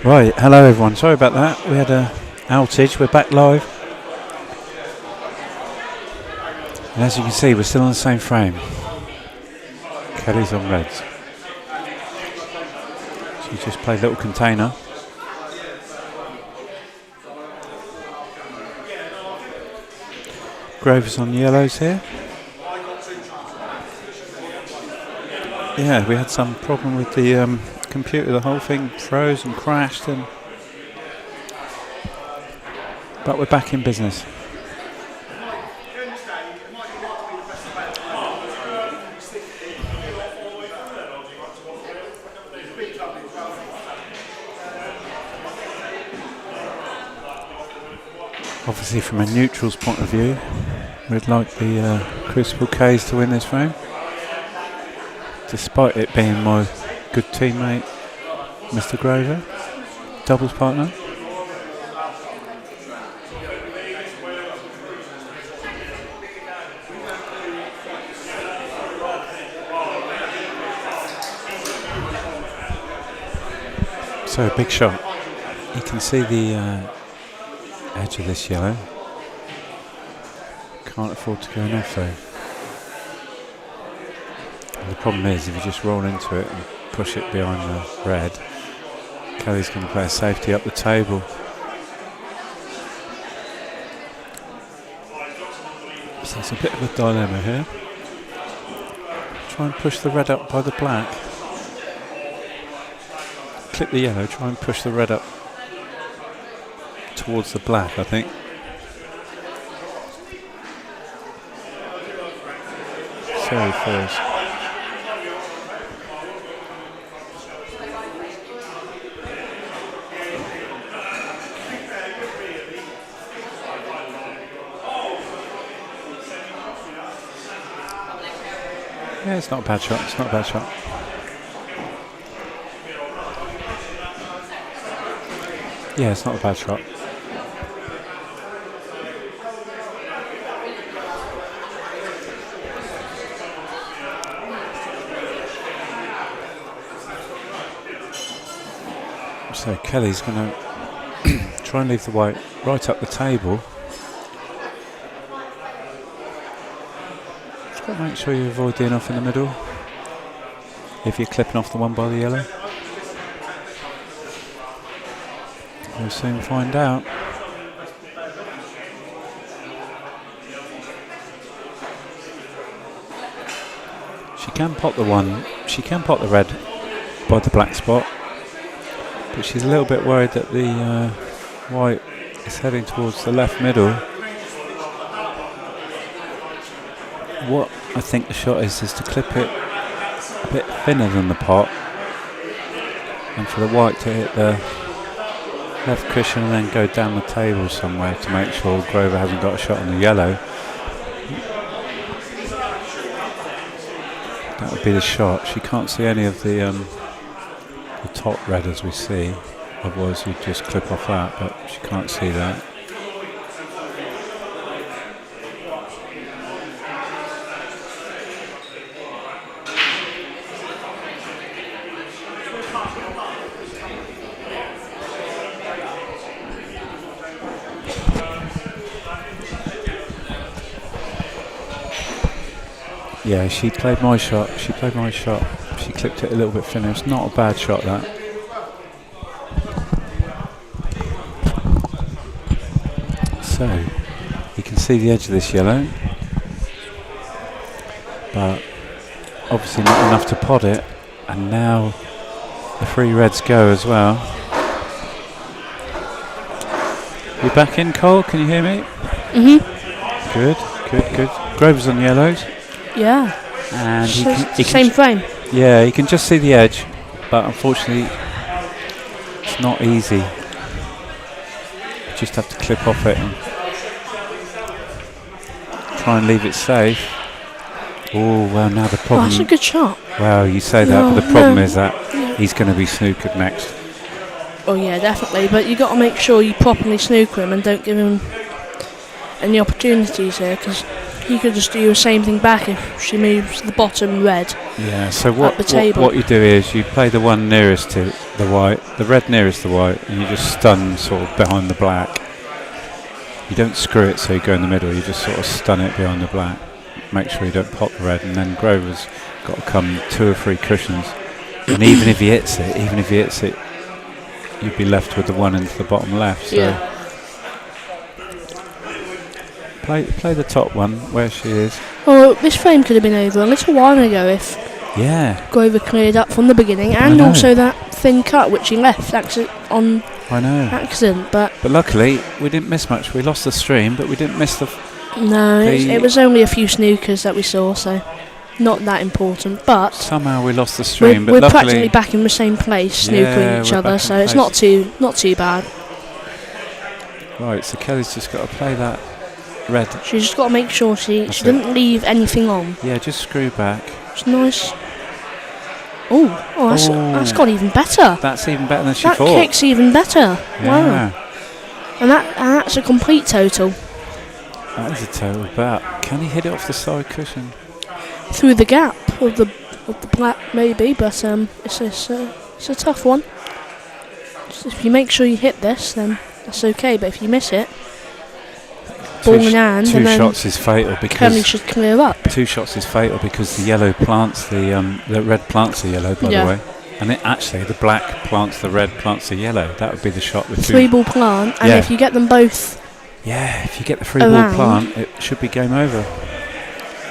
Right, hello everyone. Sorry about that. We had a outage. We're back live. And as you can see, we're still on the same frame. Kelly's on reds. She just played little container. Grover's on yellows here. Yeah, we had some problem with the computer. The whole thing froze and crashed, but we're back in business. Obviously, from a neutral's point of view, we'd like the Crucible K's to win this frame, despite it being my good teammate, Mr. Grover, doubles partner. So a big shot. You can see the edge of this yellow. Can't afford to go enough though. And the problem is, if you just roll into it and push it behind the red, Kelly's going to play a safety up the table. So it's a bit of a dilemma here. Try and push the red up by the black. Clip the yellow, try and push the red up towards the black, I think. So he falls. Yeah, it's not a bad shot, it's not a bad shot. Yeah, it's not a bad shot. So Kelly's going to try and leave the white right up the table. Just got to make sure you avoid the enough in the middle if you're clipping off the one by the yellow. We'll soon find out. She can pot the one, she can pot the red by the black spot, but she's a little bit worried that the white is heading towards the left middle. What I think the shot is to clip it a bit thinner than the pot, and for the white to hit the left cushion and then go down the table somewhere to make sure Grover hasn't got a shot on the yellow. That would be the shot. She can't see any of the top red as we see, otherwise you'd just clip off that, but she can't see that. Yeah, she played my shot. She played my shot. She clipped it a little bit thinner. It's not a bad shot, that. So, you can see the edge of this yellow, but obviously not enough to pot it. And now the three reds go as well. You back in, Cole? Can you hear me? Mhm. Good, good, good. Grover's on yellows. Yeah. And he same frame. Yeah, you can just see the edge, but unfortunately it's not easy. You just have to clip off it and try and leave it safe. Oh, well, now the problem... Oh, that's a good shot. Well, you say that, but the problem is that he's going to be snookered next. Oh, yeah, definitely. But you got to make sure you properly snooker him and don't give him any opportunities here, because you could just do the same thing back if she moves the bottom red. Yeah, so At the table. what you do is you play the one nearest to the white, the red nearest the white, and you just stun sort of behind the black. You don't screw it so you go in the middle, you just sort of stun it behind the black. Make sure you don't pop the red, and then Grover's got to come 2 or 3 cushions. And even if he hits it, you'd be left with the one into the bottom left. So Yeah. play the top one where she is. Well, this frame could have been over a little while ago if Yeah, Grover cleared up from the beginning, I and know. also that thin cut which he left on I know. accident. But luckily, we didn't miss much. We lost the stream, but we didn't miss the... no, it was only a few snookers that we saw, so not that important. But Somehow we lost the stream, we're but luckily... practically back in the same place, Yeah, snookering each we're other, back so in it's place. not too bad. Right, so Kelly's just got to play that red. She's just got to make sure she That's didn't leave anything on. Yeah, just screw back. It's nice. That's got even better. That's even better than she That thought. kick's even better. Yeah, Wow. And that's a complete total. that is a total bat. Can he hit it off the side cushion? Through the gap of the black, maybe, but it's a tough one. Just if you make sure you hit this, then that's okay. But if you miss it, ball in hand, Two and then shots is fatal Kelly because should clear up. 2 shots is fatal because the yellow plants the red plants the yellow, by Yeah. the way, and it actually the black plants the red plants the yellow. That would be the shot with 3 ball plant, and Yeah. if you get them both, Yeah, if you get the 3 ball Around. plant, it should be game over.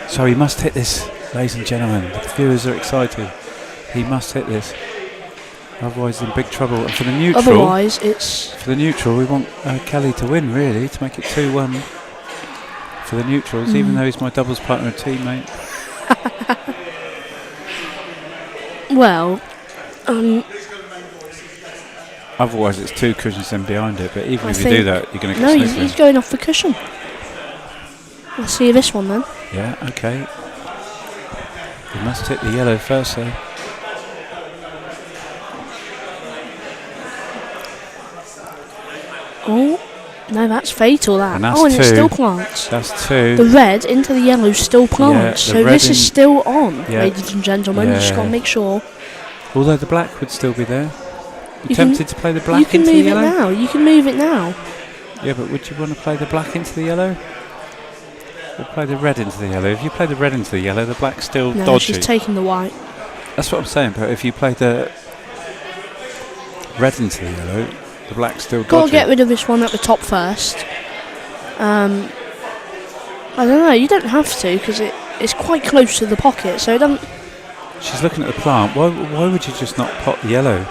So he must hit this, ladies and gentlemen. The viewers are excited. He must hit this, otherwise in big trouble. And for the neutral, otherwise it's we want Kelly to win, really, to make it 2-1 for the neutrals, even though he's my doubles partner and teammate. well. Otherwise, it's 2 cushions in behind it. But even I if you do think- that, you're going to No, get he's snookered. going off the cushion. Let's see this one then. Yeah, okay. He must hit the yellow first, though. Oh, no, that's fatal, that. And that's and it 2. still plants. That's 2. The red into the yellow still plants. the So red this is in- still on, Yeah. ladies and gentlemen. You just Yeah. got to make sure. Although the black would still be there. You You can- tempted to play the black You can into the move it yellow? now. You can move it now. Yeah, but would you want to play the black into the yellow? Or play the red into the yellow? If you play the red into the yellow, the black's still No, dodgy. she's taking the white. That's what I'm saying, but if you play the red into the yellow, the black's still Got to dodgy. get rid of this one at the top first. I don't know. You don't have to because it's quite close to the pocket, so it doesn't. She's looking at the plant. Why would you just not pop the yellow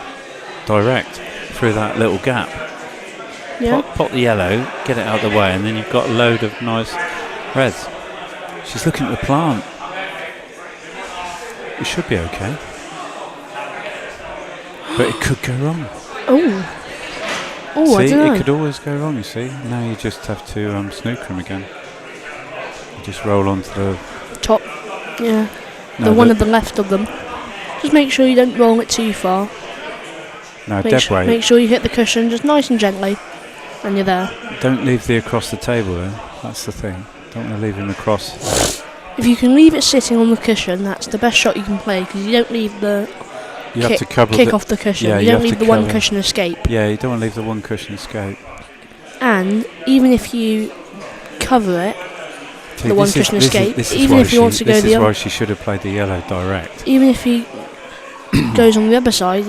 direct through that little gap? Yeah. Pop the yellow, get it out of the way, and then you've got a load of nice reds. She's looking at the plant. It should be okay. But it could go wrong. Oh. Oh, I See, don't know. it could always go wrong, you see. Now you just have to snooker him again. You just roll onto the... Top. Yeah. No, The one at the left of them. Just make sure you don't roll it too far. No, dead weight. Make sure you hit the cushion just nice and gently, and you're there. Don't leave the across the table, though. That's the thing. Don't want to leave him across. If you can leave it sitting on the cushion, that's the best shot you can play because you don't leave the You have to cover kick the, off the cushion. Yeah, you you don't have leave to the one cover. cushion escape. Yeah, you don't want to leave the one cushion escape. And even if you cover it, See, the one this cushion is- this is- escape, this is even why if you want to go This the is other, why she should have played the yellow direct. even if he goes on the other side,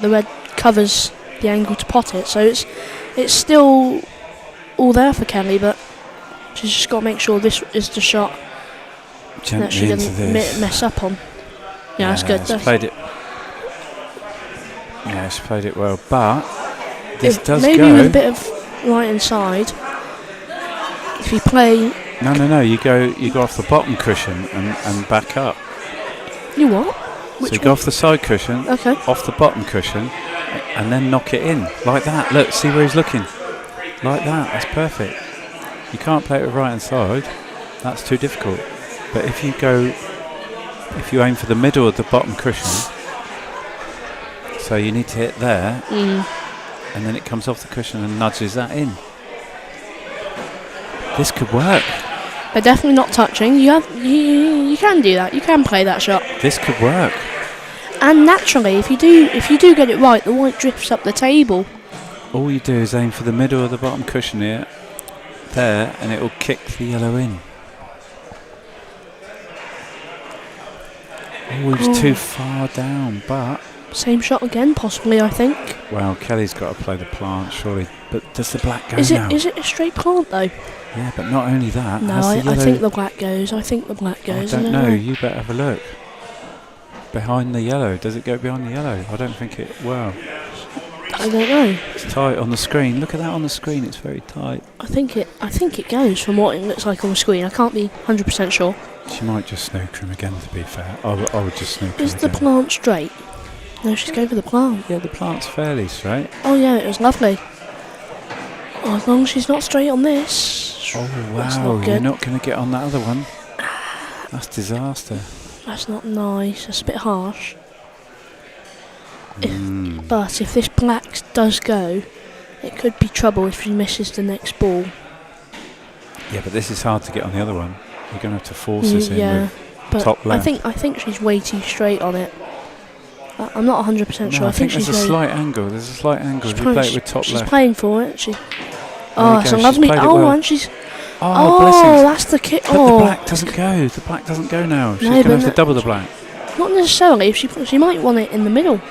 the red covers the angle to pot it. So it's still all there for Kelly, but she's just got to make sure this is the shot that Gently she into doesn't this. mess up on. Yeah, that's good. She's played it. Yeah, she played it well, but this does maybe go. with a bit of right hand side. If you play, No. You go off the bottom cushion and back up. you what? So Which you go off the side cushion, Okay. off the bottom cushion, and then knock it in like that. Look, see where he's looking. Like that. That's perfect. You can't play it with right hand side. That's too difficult. But if you aim for the middle of the bottom cushion, so you need to hit there, and then it comes off the cushion and nudges that in. This could work. They're definitely not touching. You can do that. You can play that shot. This could work. And naturally, if you do get it right, the white drifts up the table. All you do is aim for the middle of the bottom cushion here, there, and it will kick the yellow in. Oh, he was too far down, but... Same shot again, possibly, I think. Well, Kelly's got to play the plant, surely. But does the black go now? Is it a straight plant, though? Yeah, but not only that. No, I think the black goes. I don't know. You better have a look. Behind the yellow. Does it go behind the yellow? I don't think it... Well... I don't know. It's tight on the screen. Look at that on the screen. It's very tight. I think it goes from what it looks like on the screen. I can't be 100% sure. She might just snooker him again, to be fair. I would just snooker him Is the plant straight? No, she's going for the plant. Yeah, the plant's fairly straight. Oh yeah, it was lovely. Oh, as long as she's not straight on this. Oh wow, you're not going to get on that other one. That's disaster. That's not nice. That's a bit harsh. But if this black does go, it could be trouble if she misses the next ball. Yeah, but this is hard to get on the other one. You're going to have to force this in with top left. I think she's way too straight on it. I'm not 100% sure. I think there's a slight angle. There's a slight angle if you play it with top left. She's playing for it. It's a lovely... and she's... blessings. That's the kick. But the black doesn't go. The black doesn't go now. She's going to have to double the black. Not necessarily. She might want it in the middle.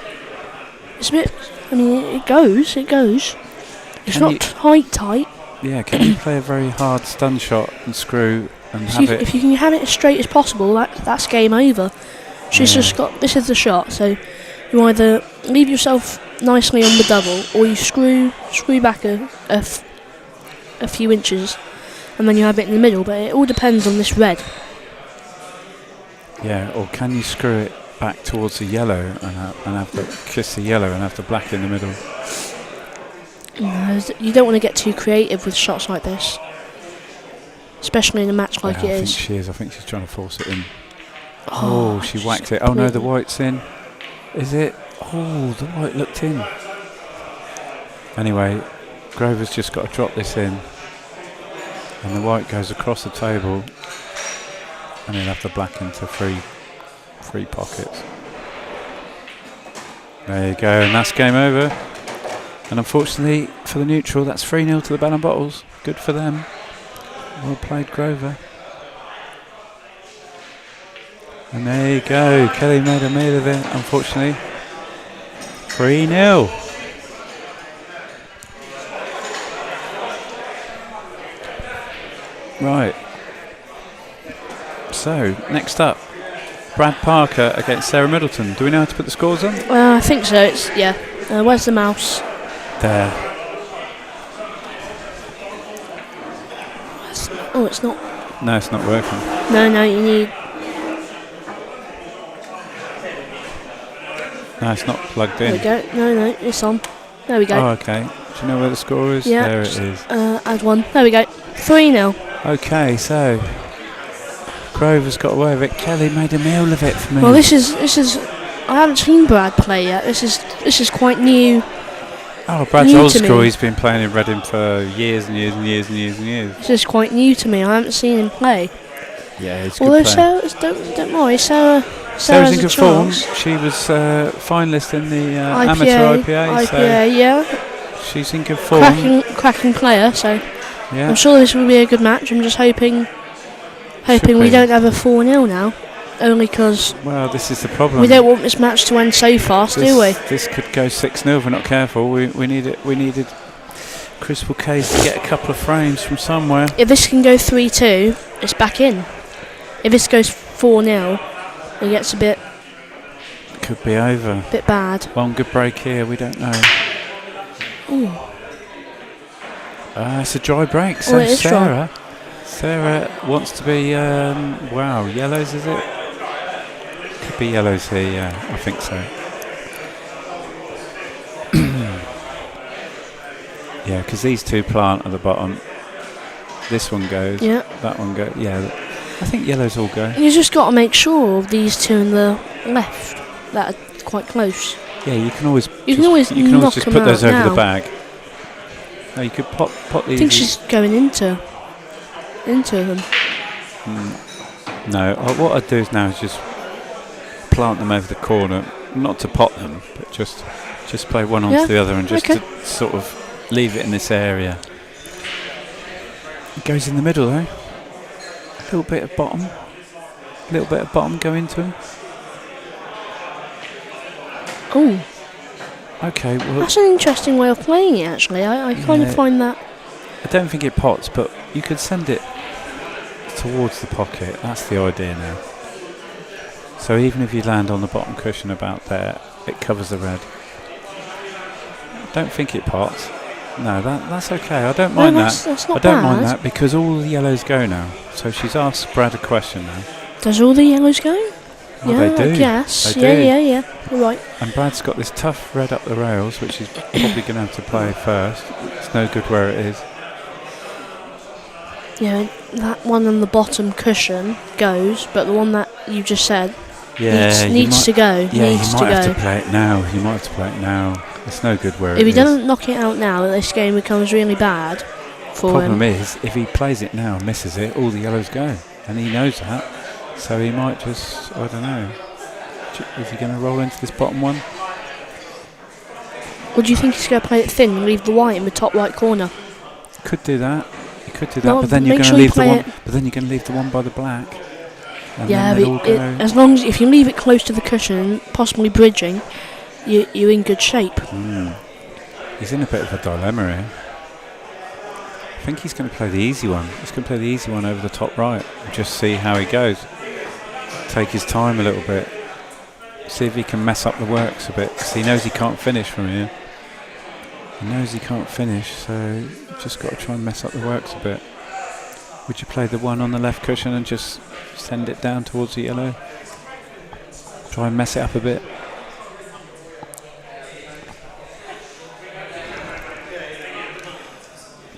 It's a bit... I mean, it goes. It's not tight. Yeah, can you play a very hard stun shot and screw and if you can have it as straight as possible, that's game over. She's just got... This is the shot, so you either leave yourself nicely on the double, or you screw back a few inches, and then you have it in the middle, but it all depends on this red. Yeah, or can you screw it back towards the yellow and have the kiss the yellow and have the black in the middle? No, you don't want to get too creative with shots like this, especially in a match like it is. I think she is. I think she's trying to force it in. Oh, she whacked it. Oh no, the white's in. Is it? Oh, the white looked in. Anyway, Grover's just got to drop this in, and the white goes across the table, and he'll have the black into three pockets. There you go, and that's game over. And unfortunately for the neutral, that's 3-0 to the Bell and Bottles. Good for them. Well played, Grover. And there you go, Kelly made a meal of it, unfortunately. 3-0. Right. So, next up, Brad Parker against Sarah Middleton. Do we know how to put the scores on? I think so. Where's the mouse? There. Oh, it's not. No, it's not working. No, you need... No, it's not plugged in. There we go. No, it's on. There we go. Oh, okay. Do you know where the score is? Yeah. There it is. Add one. There we go. 3-0. Okay, so Grover's got away with it. Kelly made a meal of it for me. Well, this is. I haven't seen Brad play yet. This is quite new. Oh, Brad's old school. He's been playing in Reading for years and years and years and years and years. This is quite new to me. I haven't seen him play. Yeah, he's good player. Don't worry, Sarah's in good form. She was finalist in the amateur IPA. So yeah. She's in good form. Cracking player. So yeah. I'm sure this will be a good match. I'm just hoping we don't have a 4-0 now. Only because this is the problem. We don't want this match to end so fast, do we? This could go 6-0 if we're not careful. We needed Crystal Case to get a couple of frames from somewhere. If this can go 3-2, it's back in. If this goes 4-0, it gets a bit... Could be over. Bit bad. One good break here, we don't know. Ooh. It's a dry break, so Sarah wants to be... yellows, is it? Could be yellows here, yeah, I think so. Yeah, because these two plant at the bottom. This one goes. Yeah. That one goes. Yeah, I think yellows all go. You just got to make sure of these two in the left that are quite close. Yeah, you can always just put those over the bag. No, you could pot these. I think she's going into them. No, what I'd do is now is just plant them over the corner, not to pot them, but just play one onto the other and just to sort of leave it in this area. It goes in the middle though. A little bit of bottom go into him. Oh. Okay, well... That's an interesting way of playing it, actually. I kind of find that... I don't think it pots, but you could send it towards the pocket. That's the idea now. So even if you land on the bottom cushion about there, it covers the red. Don't think it pots. No, that's okay. I don't mind that. That's not I don't bad. mind that because all the yellows go now. So she's asked Brad a question now. Does all the yellows go? Well, they do. I guess. They do. Yeah. You're right. And Brad's got this tough red up the rails, which he's probably going to have to play first. It's no good where it is. Yeah, that one on the bottom cushion goes, but the one that you just said needs to go. Yeah, needs you to might have go. to play it now. It's no good where it is. If he doesn't knock it out now, this game becomes really bad for him. Problem is, if he plays it now and misses it, all the yellows go. And he knows that. So he might just, I don't know. Is he going to roll into this bottom one? Or do you think he's going to play it thin and leave the white in the top right corner? Could do that. He could do that, No, but then you're make going to sure you leave the play one. it. But then you're going to leave the one by the black. And Yeah, then they'll all but go. as long as if you leave it close to the cushion, possibly bridging, you're in good shape. He's in a bit of a dilemma here. I think he's going to play the easy one. He's going to play the easy one over the top right and just see how he goes. Take his time a little bit. See if he can mess up the works a bit, because he knows he can't finish from here. He knows he can't finish, so you've just got to try and mess up the works a bit. Would you play the one on the left cushion and just send it down towards the yellow? Try and mess it up a bit.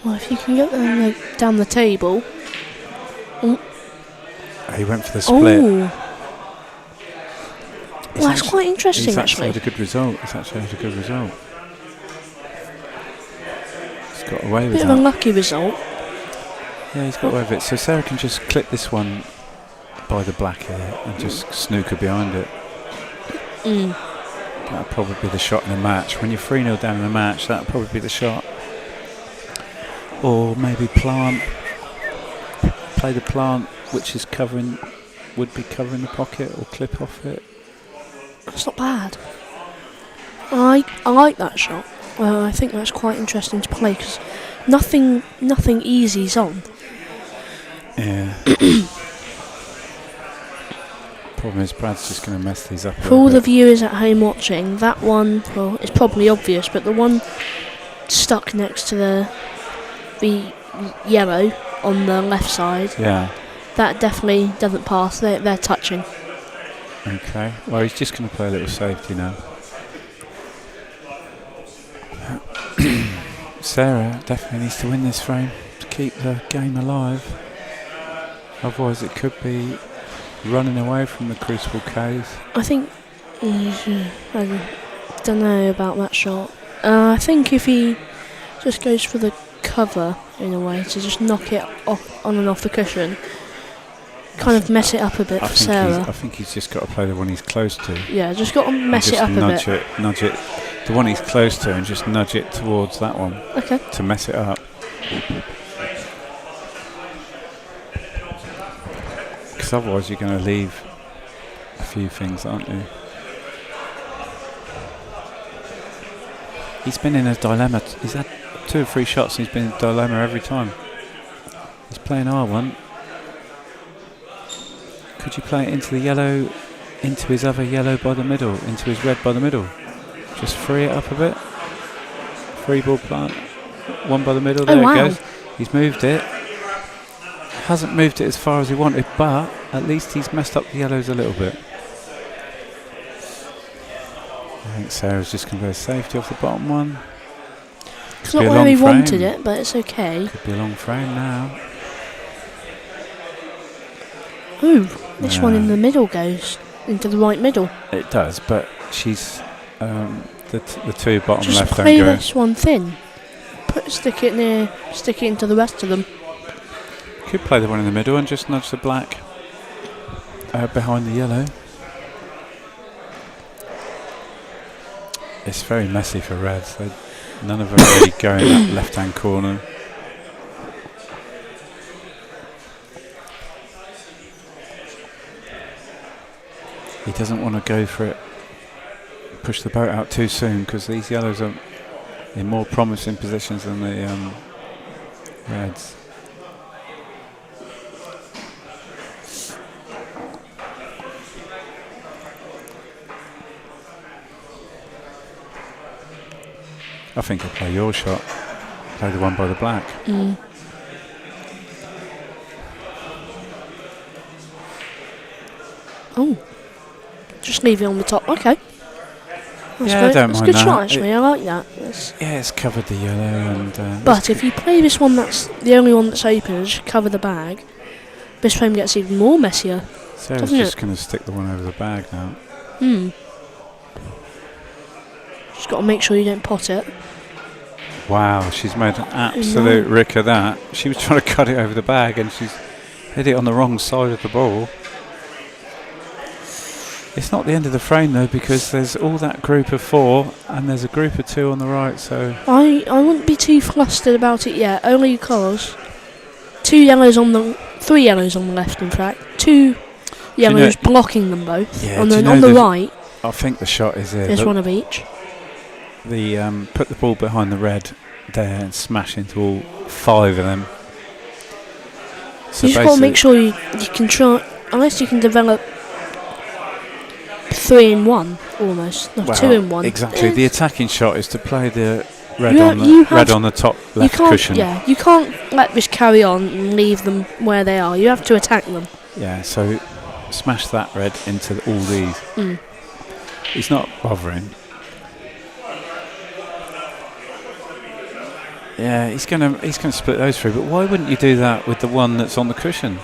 Well, if you can get down the table. He went for the split. Oh. Well, that's quite interesting, he's actually. Had a good result. He's actually had a good result. He's got away with Bit that. of a lucky result. Yeah, he's got away with it. So Sarah can just clip this one by the black here and just snooker behind it. That'll probably be the shot in the match. When you're 3-0 down in a match, that'll probably be the shot. Or maybe plant. Play the plant, which is would be covering the pocket, or clip off it. That's not bad. I like that shot. I think that's quite interesting to play because nothing easy's on. Yeah. Problem is, Brad's just going to mess these up. For all the viewers at home watching, that one, well, it's probably obvious, but the one stuck next to the yellow on the left side, that definitely doesn't pass. They're touching. Okay, well, he's just going to play a little safety now. Sarah definitely needs to win this frame to keep the game alive. Otherwise, it could be running away from the Crucible cave. I think... I don't know about that shot. I think if he just goes for the cover, in a way, to just knock it off, on and off the cushion, kind of mess it up a bit for Sarah. I think he's just got to play the one he's close to. Yeah, just got to mess it up a bit. Nudge it. The one he's close to, and just nudge it towards that one. Okay. To mess it up. Because otherwise you're going to leave a few things, aren't you? He's been in a dilemma. He's had 2 or 3 shots and he's been in a dilemma every time. He's playing R1. Could you play it into the yellow, into his other yellow by the middle, into his red by the middle? Just free it up a bit. Free ball plant. One by the middle, there it goes. He's moved it. Hasn't moved it as far as he wanted, but at least he's messed up the yellows a little bit. I think Sarah's just going to go safety off the bottom one. It's not where he wanted it, but it's okay. Could be a long frame now. Ooh, this one in the middle goes into the right middle. It does, but she's the 2 bottom just left don't play go. this one thin. Stick it into the rest of them. Could play the one in the middle and just nudge the black behind the yellow. It's very messy for reds. None of them really go in that left-hand corner. He doesn't want to go for it, push the boat out too soon, because these yellows are in more promising positions than the reds. I think I'll play your shot. Play the one by the black. Oh. Just leave it on the top. Okay. That's Yeah, I don't That's a mind good that. shot, actually. I like that. Yeah, it's covered the yellow. And but if you play this one that's the only one that's open and just cover the bag, this frame gets even more messier. Sarah's just going to stick the one over the bag now. Just got to make sure you don't pot it. Wow, she's made an absolute rick of that. She was trying to cut it over the bag and she's hit it on the wrong side of the ball. It's not the end of the frame though, because there's all that group of 4 and there's a group of 2 on the right, so... I wouldn't be too flustered about it yet, only because 3 yellows on the left, in fact. 2 yellows blocking them both. Yeah, and then on the right... I think the shot is here. There's one of each. Put the ball behind the red there and smash into all 5 of them. So you just got to make sure you can try, unless you can develop 3 in 1 almost, not 2 in 1. Exactly. The attacking shot is to play the red on the top left cushion. Yeah, you can't let this carry on and leave them where they are. You have to attack them. Yeah, so smash that red into all these. He's not bothering. Yeah, he's gonna split those 3. But why wouldn't you do that with the one that's on the cushion?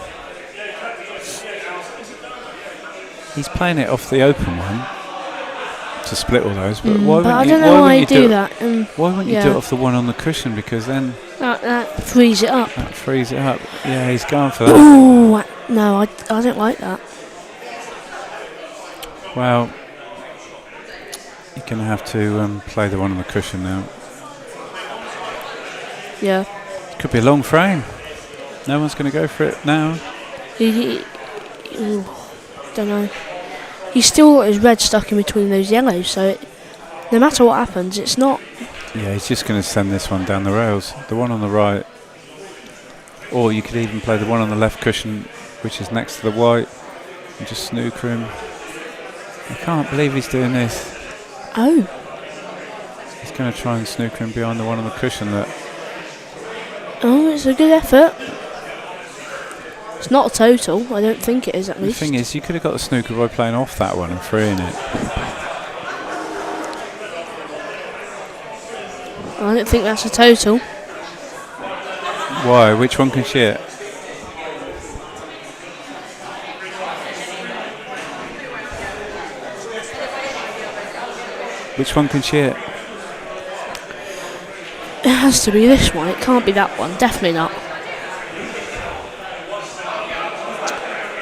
He's playing it off the open one to split all those. But why wouldn't I you? don't know why you do that. Why wouldn't you do it off the one on the cushion? Because then that frees it up. That frees it up. Yeah, he's going for that. Oh no, I don't like that. Well, you're gonna have to play the one on the cushion now. Yeah. Could be a long frame. No one's going to go for it now. Don't know. He's still got his red stuck in between those yellows, so no matter what happens, it's not... Yeah, he's just going to send this one down the rails. The one on the right. Or you could even play the one on the left cushion, which is next to the white, and just snooker him. I can't believe he's doing this. Oh. He's going to try and snooker him behind the one on the cushion. Oh, it's a good effort. It's not a total. I don't think it is, at least. The thing is, you could have got the snooker by playing off that one and freeing it. I don't think that's a total. Why? Which one can she hit? Which one can she hit? It has to be this one. It can't be that one. Definitely not.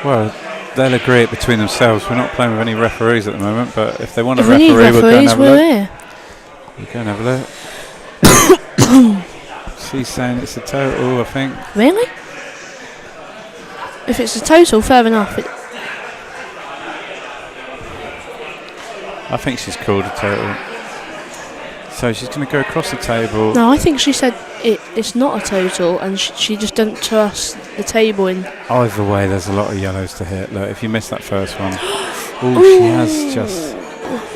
Well, they'll agree it between themselves. We're not playing with any referees at the moment, but if they want a referee, we'll go and have a look. We'll go and have a look. She's saying it's a total, I think. Really? If it's a total, fair enough. I think she's called a total. So she's going to go across the table. No, I think she said it's not a total, and she just doesn't trust the table in. Either way, there's a lot of yellows to hit. Look, if you miss that first one. Oh, she has just...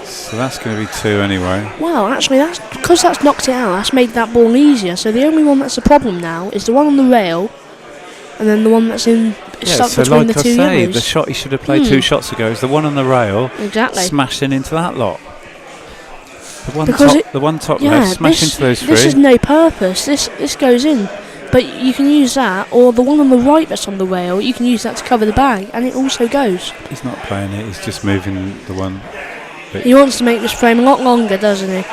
So that's going to be 2 anyway. Well, actually, that's because that's knocked it out. That's made that ball easier. So the only one that's a problem now is the one on the rail, and then the one that's stuck between the 2 yellows. The shot he should have played 2 shots ago is the one on the rail. Exactly. Smashing into that lot. The one top yeah, left, smash into those 3. This is no purpose. This goes in, but you can use that, or the one on the right that's on the rail. You can use that to cover the bag, and it also goes. He's not playing it. He's just moving the one. He wants to make this frame a lot longer, doesn't he?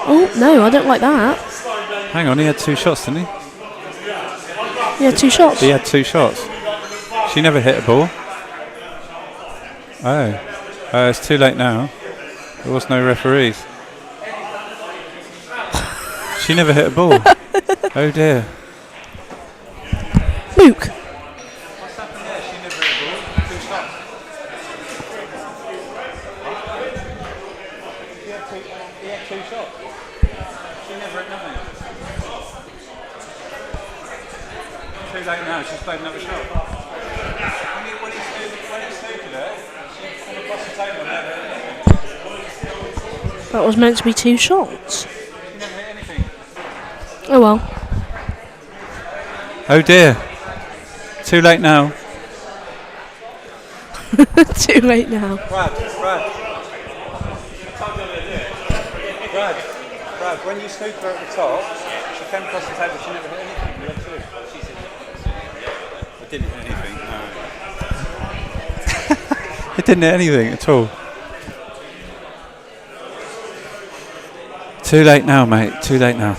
Oh no, I don't like that. Hang on, he had 2 shots, didn't he? He had 2 shots. He had 2 shots. She never hit a ball. Oh. It's too late now. There was no referees. She never hit a ball. Oh dear. Luke. What's happened there? She never hit a ball. 2 shots. He had 2 shots. She never hit nothing. Too late now. She's played another shot. When he snookered her, she came across the table and never hit anything. That was meant to be 2 shots. She never hit anything. Oh well. Oh dear. Too late now. Too late now. Brad, when you snooped her at the top, she came across the table, she never hit anything. You had 2. It didn't hit anything, no. It didn't hit anything at all. Too late now, mate. Too late now.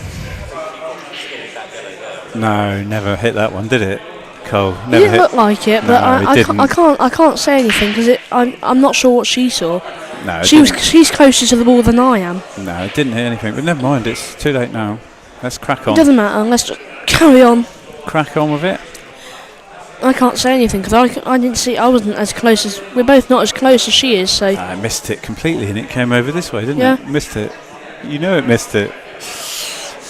No, never hit that one, did it? Cole, It never didn't hit. look like it, but No, I can't say anything because I'm not sure what she saw. No, She's closer to the ball than I am. No, it didn't hit anything. But never mind, it's too late now. Let's crack It on. doesn't matter. Let's just carry on. Crack on with it. I can't say anything because I didn't see. I wasn't as close as. We're both not as close as she is. So I missed it completely, and it came over this way, didn't Yeah. it? Missed it. You know it missed it.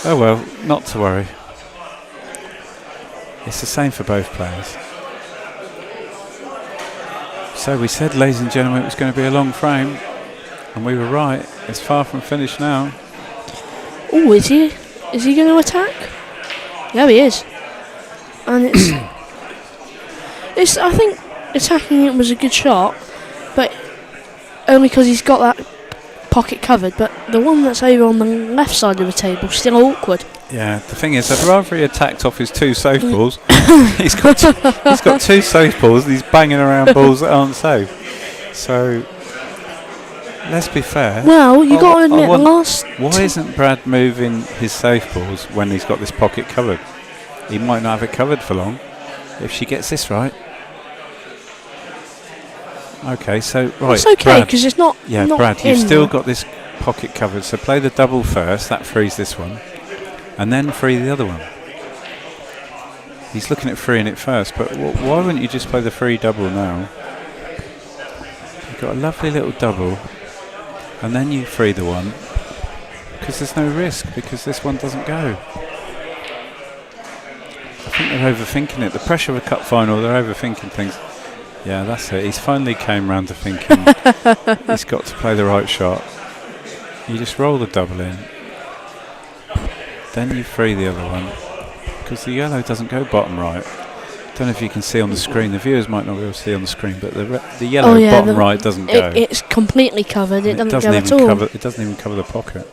Oh well, not to worry. It's the same for both players. So we said, ladies and gentlemen, it was going to be a long frame, and we were right. It's far from finished now. oh, is he going to attack? Yeah, he is. And it's. I think attacking it was a good shot, but only because he's got that pocket covered. But the one that's over on the left side of the table still awkward. Yeah, the thing is, I'd rather he attacked off his 2 safe balls. he's got 2 safe balls, and he's banging around balls that aren't safe. So, let's be fair. Well, you got to admit, the last. Why isn't Brad moving his safe balls when he's got this pocket covered? He might not have it covered for long. If she gets this right. Okay, so right. It's okay because it's not. Yeah, not Brad, in you've still there. got this pocket covered. So play the double first. That frees this one, and then free the other one. He's looking at freeing it first, but why wouldn't you just play the free double now? You've got a lovely little double, and then you free the one, because there's no risk, because this one doesn't go. I think they're overthinking it. The pressure of a cup final, they're overthinking things. Yeah, that's it. He's finally came round to thinking he's got to play the right shot. You just roll the double in, then you free the other one, because the yellow doesn't go bottom right. Don't know if you can see on the screen. The viewers might not be able to see on the screen, but the yellow bottom right doesn't go. It's completely covered. It doesn't go at all. It doesn't even cover the pocket.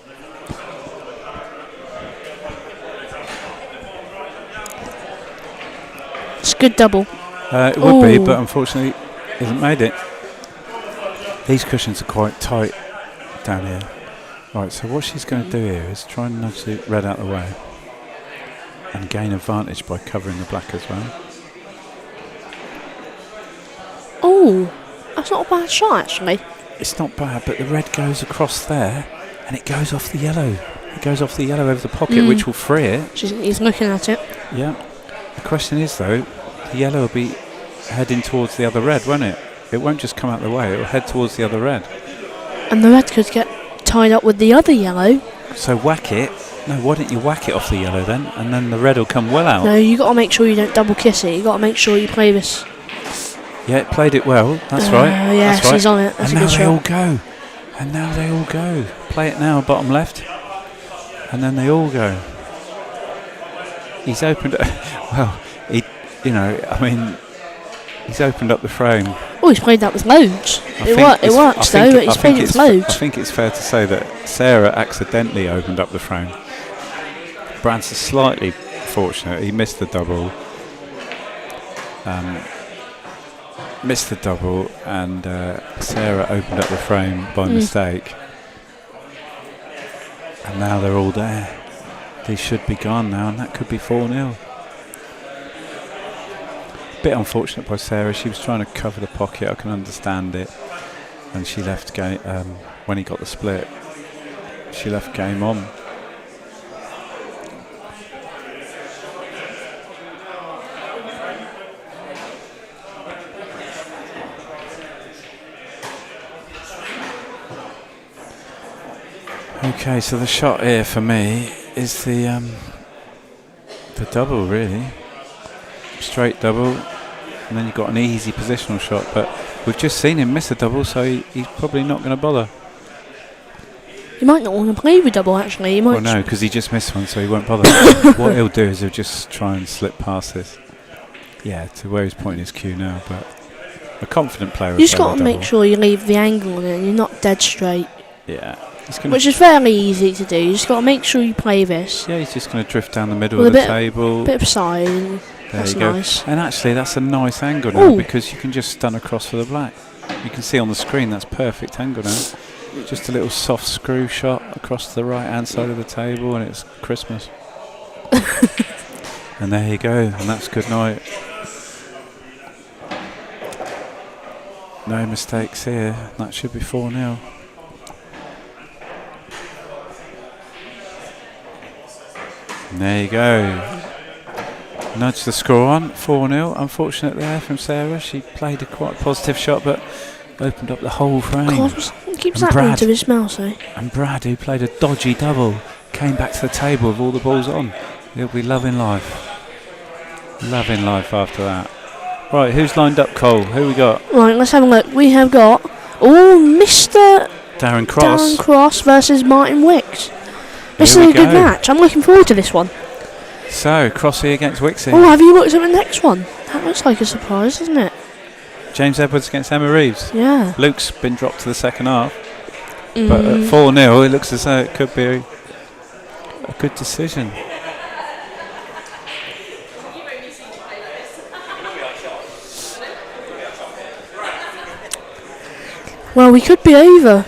It's a good double. It would be, but unfortunately, hasn't made it. These cushions are quite tight down here. Right, so what she's going to do here is try and nudge the red out of the way and gain advantage by covering the black as well. Oh, that's not a bad shot actually. It's not bad, but the red goes across there and it goes off the yellow. It goes off the yellow over the pocket, which will free it. He's looking at it. Yeah. The question is, though, the yellow will be heading towards the other red, won't it? It won't just come out the way, it will head towards the other red. And the red could get tied up with the other yellow. So whack it. No, why don't you whack it off the yellow then? And then the red will come well out. No, you got to make sure you don't double kiss it. You got to make sure you play this. Yeah, it played it well. That's right. Yeah, that's right. she's on it. That's and a now good they shot. all go. And now they all go. Play it now, bottom left. And then they all go. He's opened. Well, he's opened up the frame. Oh, he's played that with loads. It works though, but he's played it with I loads. think it's fair to say that Sarah accidentally opened up the frame. Brad's slightly fortunate. He missed the double. And Sarah opened up the frame by mistake. And now they're all there. They should be gone now, and that could be 4-0. bit unfortunate by Sarah. She was trying to cover the pocket. I can understand it. And she left game when he got the split. She left game on. Okay, so the shot here for me is the double, really. Straight double, and then you've got an easy positional shot, but we've just seen him miss a double, so he's probably not going to bother. He might not want to play with double, actually. He might. Well, no, because he just missed one, so he won't bother. What he'll do is he'll just try and slip past this. Yeah, to where he's pointing his cue now, but a confident player. You just got to make sure you leave the angle on it and you're not dead straight. Yeah. Which is fairly easy to do. You just got to make sure you play this. Yeah, he's just going to drift down the middle of the table. Bit of side. There that's you go. Nice. And actually, that's a nice angle now because you can just stun across for the black. You can see on the screen that's perfect angle now. Just a little soft screw shot across to the right hand side of the table, and it's Christmas. And there you go, and that's good night. No mistakes here. That should be 4-0. And there you go. Nudge the score on, 4-0. Unfortunately there from Sarah. She played a quite positive shot, but opened up the whole frame. God, what keeps happening to his mouse, eh? And Brad, who played a dodgy double, came back to the table with all the balls on. He'll be loving life. Loving life after that. Right, who's lined up, Cole? Who we got? Right, let's have a look. We have got Mr. Darren Cross. Darren Cross versus Martin Wicks. This is a good match. I'm looking forward to this one. So, Crossy against Wixie. Oh, have you looked at the next one? That looks like a surprise, doesn't it? James Edwards against Emma Reeves. Yeah. Luke's been dropped to the second half. But at 4-0, it looks as though it could be a good decision. Well, we could be over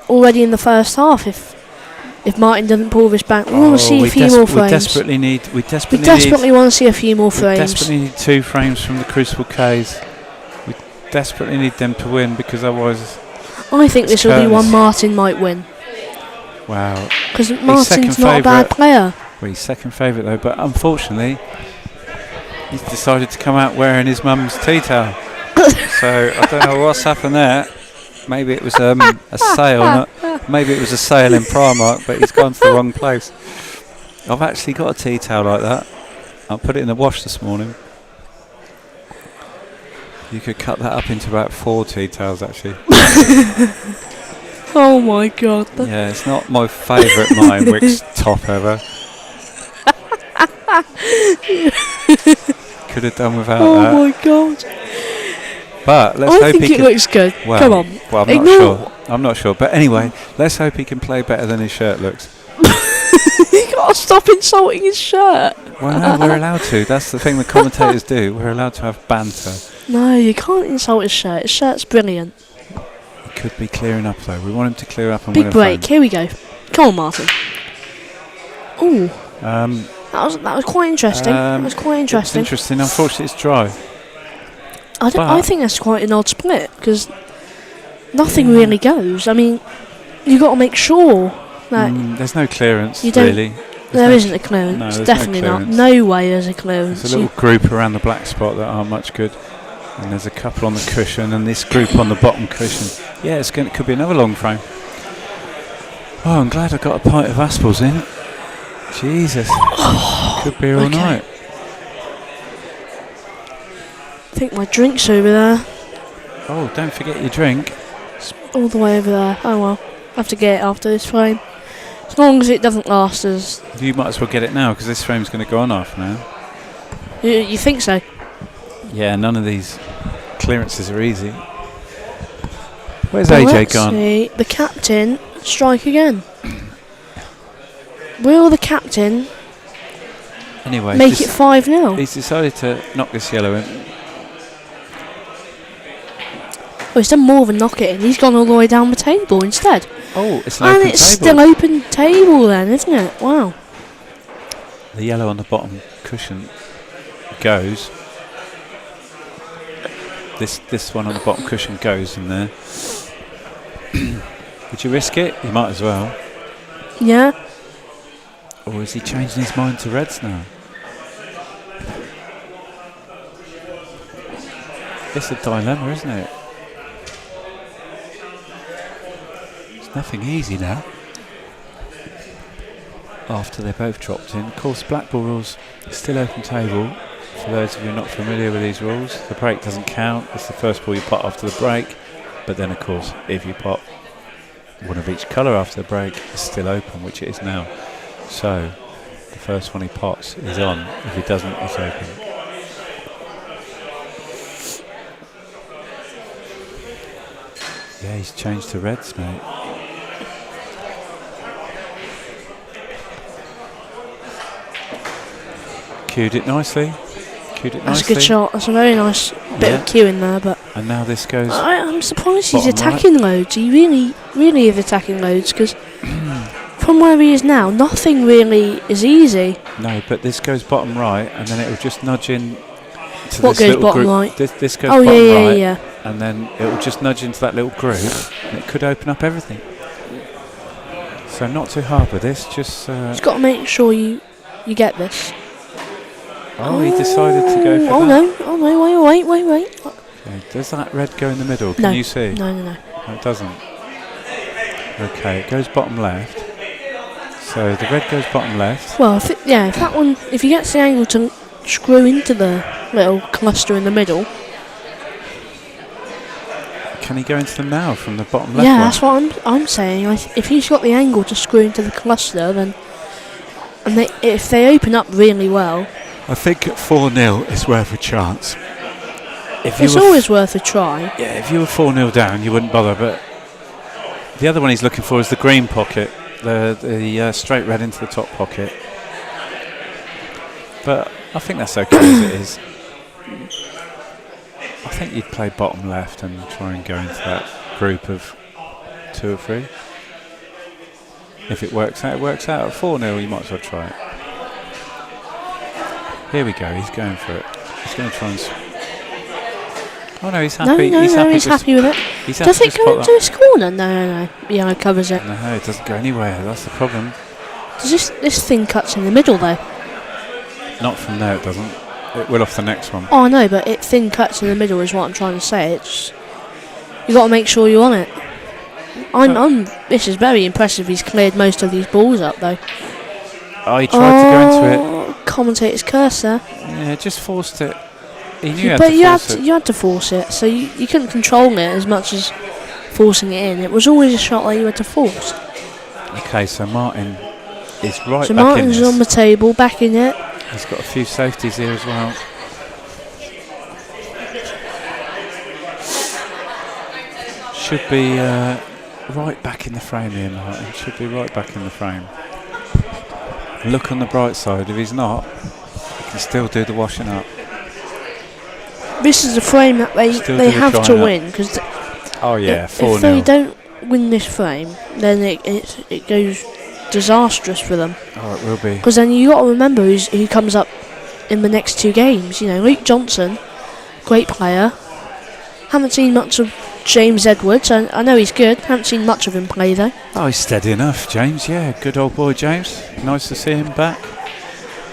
already in the first half if Martin doesn't pull this back. We want to see a few more frames. We desperately want to see a few more frames. We desperately need 2 frames from the Crucible K's. We desperately need them to win because otherwise. I think this will be one Martin might win. Wow. Because Martin's not a bad player. Well, he's second favourite though, but unfortunately, he's decided to come out wearing his mum's tea towel. So I don't know what's happened there. Maybe it was a sale. Maybe it was a sale in Primark, but he's gone to the wrong place. I've actually got a tea towel like that. I put it in the wash this morning. You could cut that up into about 4 tea towels, actually. Oh my god. Yeah, it's not my favourite Martin Wicks top ever. Could have done without that. Oh my god. But let's hope he looks good. Well, come on. Well, I'm not sure. I'm not sure. But anyway, let's hope he can play better than his shirt looks. You gotta stop insulting his shirt. Well, no, we're allowed to. That's the thing the commentators do. We're allowed to have banter. No, you can't insult his shirt. His shirt's brilliant. He could be clearing up though. We want him to clear up and big win a break. frame. Here we go. Come on, Martin. Ooh. That was quite interesting. That was quite interesting. It's interesting. Unfortunately, it's dry. I think that's quite an odd split because nothing really goes. I mean, you got to make sure that there's no clearance really. There isn't a clearance. No, there's definitely no clearance. not. No way there's a clearance. There's a little group around the black spot that aren't much good, and there's a couple on the cushion, and this group on the bottom cushion. Yeah, it could be another long frame. Oh, I'm glad I got a pint of Aspels in. Jesus, could be all night. I think my drink's over there. Oh, don't forget your drink. It's all the way over there. Oh well, I have to get it after this frame. As long as it doesn't last as... You might as well get it now because this frame's going to go on half an hour. You think so? Yeah, none of these clearances are easy. Where's AJ gone? See. The captain strike again. Will the captain anyway make it 5-0? He's decided to knock this yellow in. Oh, he's done more than knock it in. He's gone all the way down the table instead. Oh, it's an open table. And it's still open table then, isn't it? Wow. The yellow on the bottom cushion goes. this one on the bottom cushion goes in there. Would you risk it? You might as well. Yeah. Or is he changing his mind to reds now? It's a dilemma, isn't it? It's nothing easy now. After they both dropped in. Of course, black ball rules still open table. For those of you not familiar with these rules, the break doesn't count. It's the first ball you pot after the break. But then, of course, if you pot one of each colour after the break, it's still open, which it is now. So, the first one he pots is on. If he doesn't, it's open. Yeah, he's changed to reds, mate. Cued it nicely. That's a good shot. That's a very nice bit of cue in there. But and now this goes. I'm surprised he's attacking loads. He really is attacking loads because from where he is now, nothing really is easy. No, but this goes bottom right, and then it will just nudge in. To What this goes bottom group. right? This goes bottom right. Yeah. And then it will just nudge into that little group, and it could open up everything. So not too hard with this. Just. Just got to make sure you get this. Oh, he decided to go for that. Oh no, wait. Okay. Does that red go in the middle? Can you see? No. No, it doesn't. Okay, it goes bottom left. So the red goes bottom left. Well, if he gets the angle to screw into the little cluster in the middle. Can he go into them now from the bottom left? Yeah, that's what I'm saying. If he's got the angle to screw into the cluster, then if they open up really well. I think at 4-0 it's worth a chance. It's always worth a try. Yeah, if you were 4-0 down, you wouldn't bother. But the other one he's looking for is the green pocket, the straight red into the top pocket. But I think that's okay as it is. I think you'd play bottom left and try and go into that group of 2 or 3. If it works out, it works out. At 4-0, you might as well try it. Here we go, he's going for it. He's going to try and... Oh no, he's happy. He's happy with it. Does it go into his corner? No. Yellow covers it. No, it doesn't go anywhere. That's the problem. Does this thing cuts in the middle though? Not from there, it doesn't. It will off the next one. Oh, I know, but it thin cuts in the middle is what I'm trying to say. You got to make sure you're on it. This is very impressive. He's cleared most of these balls up though. Oh, he tried to go into it. Commentator's cursor. Yeah, just forced it. He knew you had to force it, so you couldn't control it as much as forcing it in. It was always a shot that you had to force. Okay, so Martin is right so back Martin's in this. on the table, back in it. He's got a few safeties here as well. Should be right back in the frame here, Martin. Should be right back in the frame. Look on the bright side. If he's not, he can still do the washing up. This is a frame that they have to win because. Oh yeah, 4-0. If they don't win this frame, then it goes disastrous for them. Oh, it will be. Because then you got to remember who comes up in the next 2 games. You know, Luke Johnson, great player. Haven't seen much of James Edwards. I know he's good. Haven't seen much of him play though. Oh, he's steady enough, James. Yeah, good old boy, James. Nice to see him back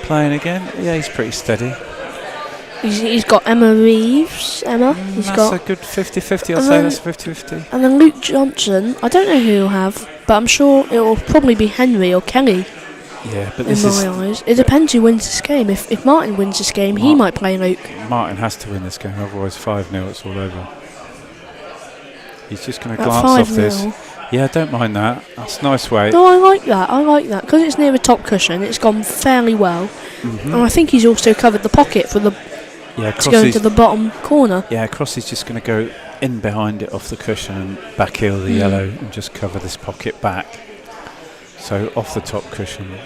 playing again. Yeah, he's pretty steady. He's got Emma Reeves. That's a good 50-50. I'll say that's 50-50. And then Luke Johnson. I don't know who he'll have, but I'm sure it will probably be Henry or Kelly. Yeah, but in my eyes, it depends who wins this game. If Martin wins this game, he might play Luke. Martin has to win this game, otherwise 5-0, it's all over. He's just going to glance off this. Yeah, don't mind that. That's a nice way. No, I like that. Because it's near the top cushion, it's gone fairly well. Mm-hmm. And I think he's also covered the pocket for the to go into the bottom corner. Yeah, Crossy's just going to go in behind it off the cushion and backheel the yellow and just cover this pocket back. So off the top cushion.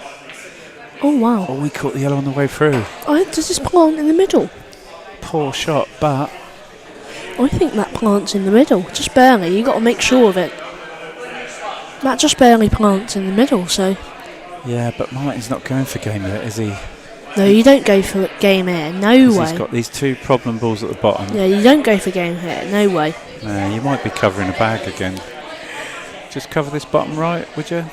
Oh, wow. Oh, we caught the yellow on the way through. Does this plant in the middle? Poor shot, but... I think that plants in the middle, just barely. You got to make sure of it. That just barely plants in the middle, so... Yeah, but Martin's not going for game yet, is he? No, you don't go for game here. No way. He's got these 2 problem balls at the bottom. Yeah, you don't go for game here. No way. You might be covering a bag again. Just cover this bottom right, would you?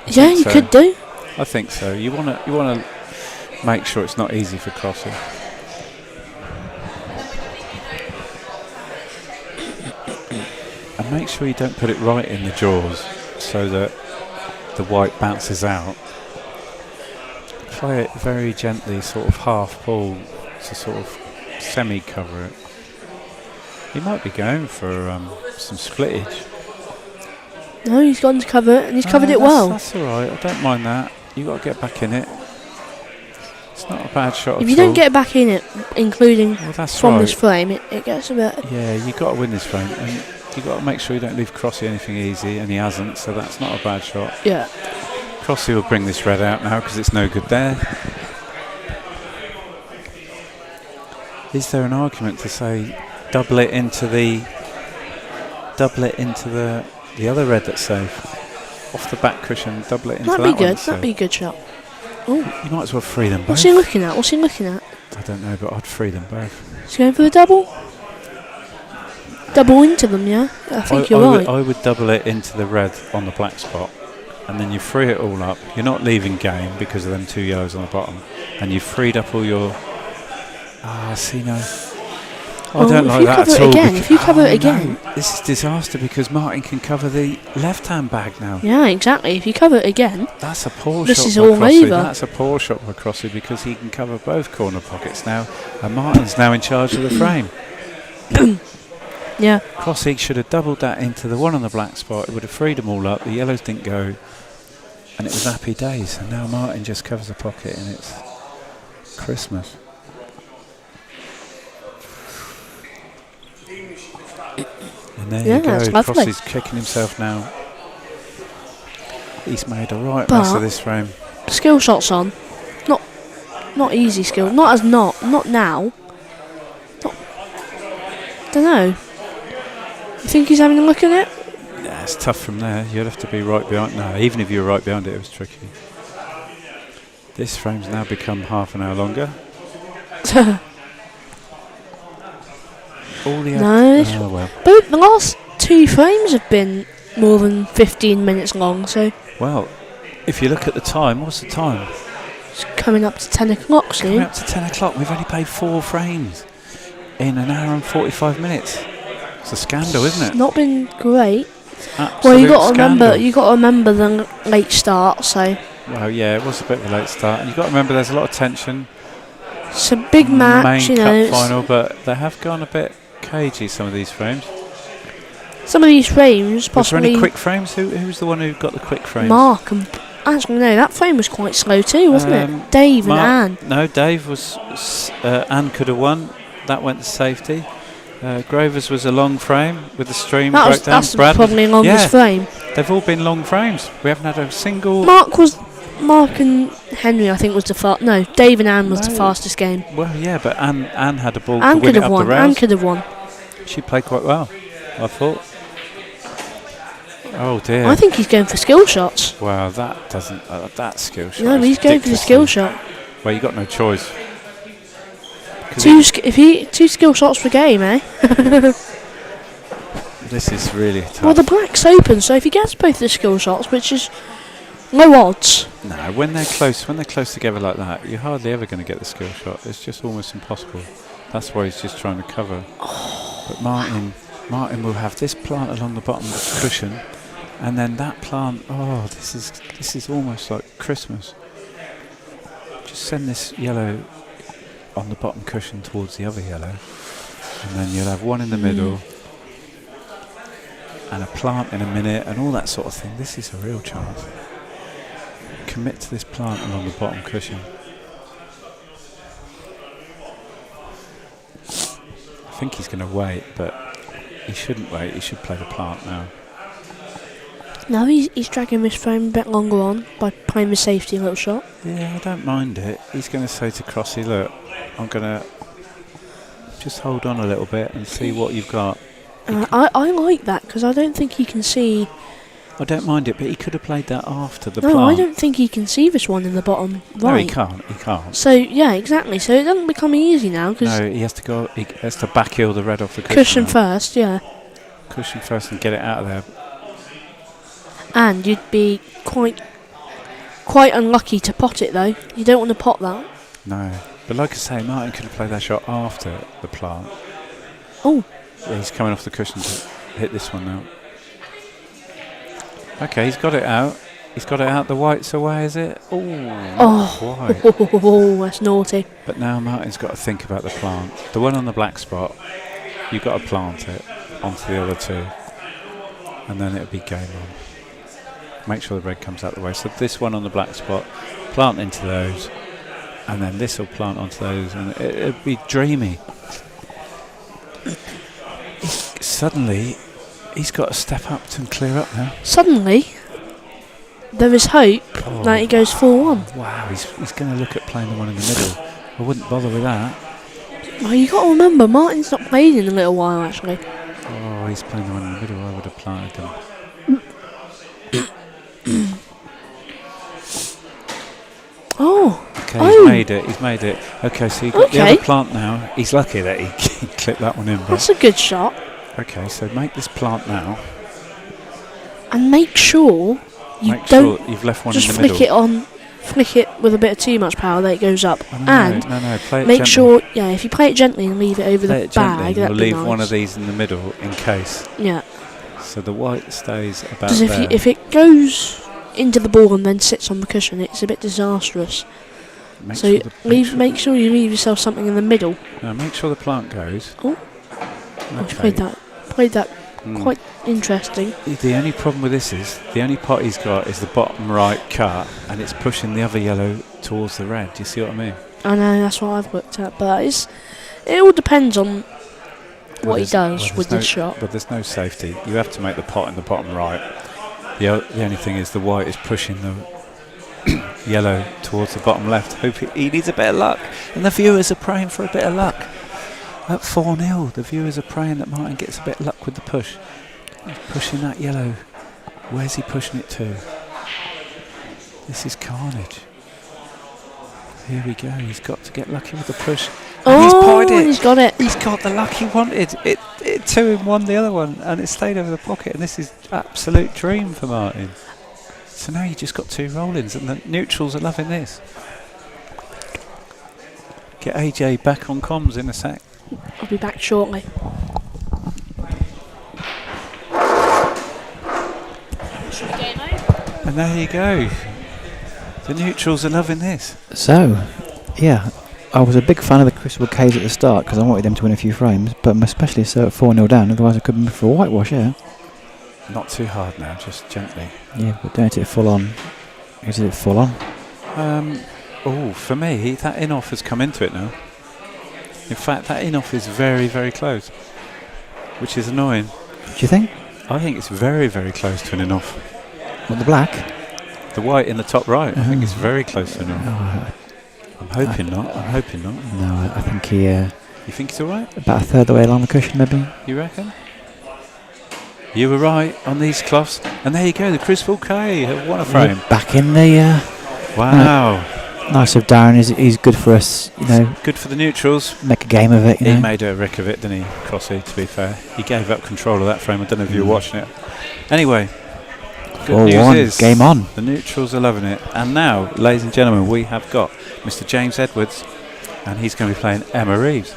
Yeah, you could do. I think so. You wanna make sure it's not easy for crossing. And make sure you don't put it right in the jaws so that the white bounces out. Play it very gently, sort of half pull to sort of semi-cover it. He might be going for some splittage. No, he's gone to cover it, and he's covered it well. That's all right. I don't mind that. You've got to get back in it. It's not a bad shot If you don't get back in it, including from this frame, it gets a bit... Yeah, you've got to win this frame. And you've got to make sure you don't leave Crossy anything easy, and he hasn't, so that's not a bad shot. Yeah. Crossy will bring this red out now because it's no good there. Is there an argument to say double it into the other red that's safe? Off the back cushion, double it into that one. That'd be good. That'd be a good shot. You might as well free them both. What's he looking at? I don't know, but I'd free them both. He's going for the double? Double into them, yeah? I think you're right. I would double it into the red on the black spot, and then you free it all up. You're not leaving game because of them 2 yellows on the bottom, and you've freed up all your... see, no. I don't like that at all. If you cover it again... No, this is disaster because Martin can cover the left-hand bag now. Yeah, exactly. If you cover it again... That's a poor shot. This is all over. That's a poor shot by Crossy because he can cover both corner pockets now, and Martin's now in charge of the frame. Yeah. Crossy should have doubled that into the one on the black spot. It would have freed them all up. The yellows didn't go, and it was happy days. And now Martin just covers the pocket, and it's Christmas. And there you go. Crossy's kicking himself now. He's made a right mess of this frame. Skill shots on. Not easy skill. Not now. Don't know. You think he's having a look at it? Yeah, it's tough from there. You'd have to be right behind. No, even if you were right behind it, it was tricky. This frame's now become half an hour longer. But the last 2 frames have been more than 15 minutes long, so... Well, if you look at the time, what's the time? It's coming up to 10 o'clock soon. Coming up to 10 o'clock. We've only played 4 frames in an hour and 45 minutes. It's a scandal, isn't it? It's not been great. Absolute well, you got to remember the late start, so... Well, yeah, it was a bit of a late start. And you've got to remember there's a lot of tension. It's a big match, Main cup final, but they have gone a bit cagey, some of these frames. Some of these frames, possibly... Was there any quick frames? Who was the one who got the quick frames? Mark. And actually, no, that frame was quite slow too, wasn't it? Dave and Anne. No, Dave was... Anne could have won. That went to safety. Grover's was a long frame with the stream broke down. That's probably the longest frame. They've all been long frames. We haven't had a single... Mark and Henry, I think, was the fastest. No, Dave and Anne was the fastest game. Well, yeah, but Anne had a ball Anne to win it up the rails. Anne could have won. She played quite well, I thought. Oh dear. I think he's going for skill shots. Wow, that doesn't... that skill shot. No, he's going for the skill shot. Well, you got no choice. Two skill shots per game, eh? This is really tough. Well, the black's open, so if he gets both the skill shots, which is no odds. No, when they're close together like that, you're hardly ever going to get the skill shot. It's just almost impossible. That's why he's just trying to cover. But Martin will have this plant along the bottom of the cushion, and then that plant. Oh, this is almost like Christmas. Just send this yellow on the bottom cushion towards the other yellow, and then you'll have one in the middle and a plant in a minute and all that sort of thing. This is a real chance. Commit to this plant along the bottom cushion. I think he's going to wait, but he shouldn't wait. He should play the plant now. No, he's dragging this frame a bit longer on by playing the safety little shot. Yeah, I don't mind it. He's going to say to Crossy, look, I'm going to just hold on a little bit and see what you've got. I like that because I don't think he can see I don't mind it, but he could have played that after the No, plant. I don't think he can see this one in the bottom right. No, he can't. He can't. So yeah, exactly. So it doesn't become easy now because No, he has to go. He has to backheel the red off the cushion now. first. Yeah, Cushion first and get it out of there. and you'd be quite unlucky to pot it though. You don't want to pot that. No, but like I say, Martin could have played that shot after the plant. Oh, Yeah, he's coming off the cushion to hit this one now. Okay, he's got it out. He's got it out. The white's away, is it? White. Oh, that's naughty. But now Martin's got to think about the plant. The one on the black spot, you've got to plant it onto the other two, and then it'll be game on. Make sure the red comes out the way. So this one on the black spot, plant into those, and then this will plant onto those, and it'll be dreamy. Suddenly, he's got to step up and clear up now. Suddenly, there is hope that he goes 4-1. Wow, he's going to look at playing the one in the middle. I wouldn't bother with that. Well, you got to remember, Martin's not played in a little while actually. Oh, he's playing the one in the middle. I would have planted them. Oh. Okay, he's made it. Okay, so you've got the other plant now. He's lucky that he clipped that one in. That's a good shot. Okay, so make this plant now. And make sure you Make don't sure you've left one just in the middle. flick it with a bit of too much power that it goes up. No, and play it make gently. sure, if you play it gently and leave it over Play the it gently. bag, You'll that'd be leave nice. one of these in the middle in case. Yeah. So the white stays about Because there. if it goes into the ball and then sits on the cushion, it's a bit disastrous. Make So sure make sure you leave yourself something in the middle. make sure the plant goes. Oh, Okay. played that quite interesting. The only problem with this is the only pot he's got is the bottom right cut, and it's pushing the other yellow towards the red. Do you see what I mean? I know, that's what I've looked at, but it all depends on what he does with this shot. But there's no safety. You have to make the pot in the bottom right. The only thing is the white is pushing the yellow towards the bottom left. He needs a bit of luck, and the viewers are praying for a bit of luck. At 4-0, the viewers are praying that Martin gets a bit of luck with the push. He's pushing that yellow. Where's he pushing it to? This is carnage. Here we go. He's got to get lucky with the push. And he's potted it. He's got it. He's got the luck he wanted. It 2-in-1 the other one, and it stayed over the pocket. And this is absolute dream for Martin. So now you just got 2 roll-ins, and the neutrals are loving this. Get AJ back on comms in a sec. I'll be back shortly. And there you go. The neutrals are loving this. So, yeah, I was a big fan of the Crystal K's at the start because I wanted them to win a few frames, but I'm especially so at 4-0 down, otherwise I could have been for a whitewash, yeah. Not too hard now, just gently. Yeah, but don't hit it full on. Is it full on? For me, that in-off has come into it now. In fact, that in-off is very, very close, which is annoying. Do you think? I think it's very, very close to an in-off. What, the black? The white in the top right, I think it's very close to an in-off. No, I'm hoping not. no, I think he, You think he's all right? about a third of the way along the cushion maybe. You reckon? You were right on these cloths. And there you go, the Crystal K have won a frame. Back in the... Wow. Nice of Darren, he's good for us, you know, Good for the neutrals. make a game of it, you He know. made a wreck of it, didn't he, Crossy, to be fair. He gave up control of that frame. I don't know if you were watching it. Anyway, good news 4-1, is game on. the neutrals are loving it. And now, ladies and gentlemen, we have got Mr. James Edwards, and he's going to be playing Emma Reeves.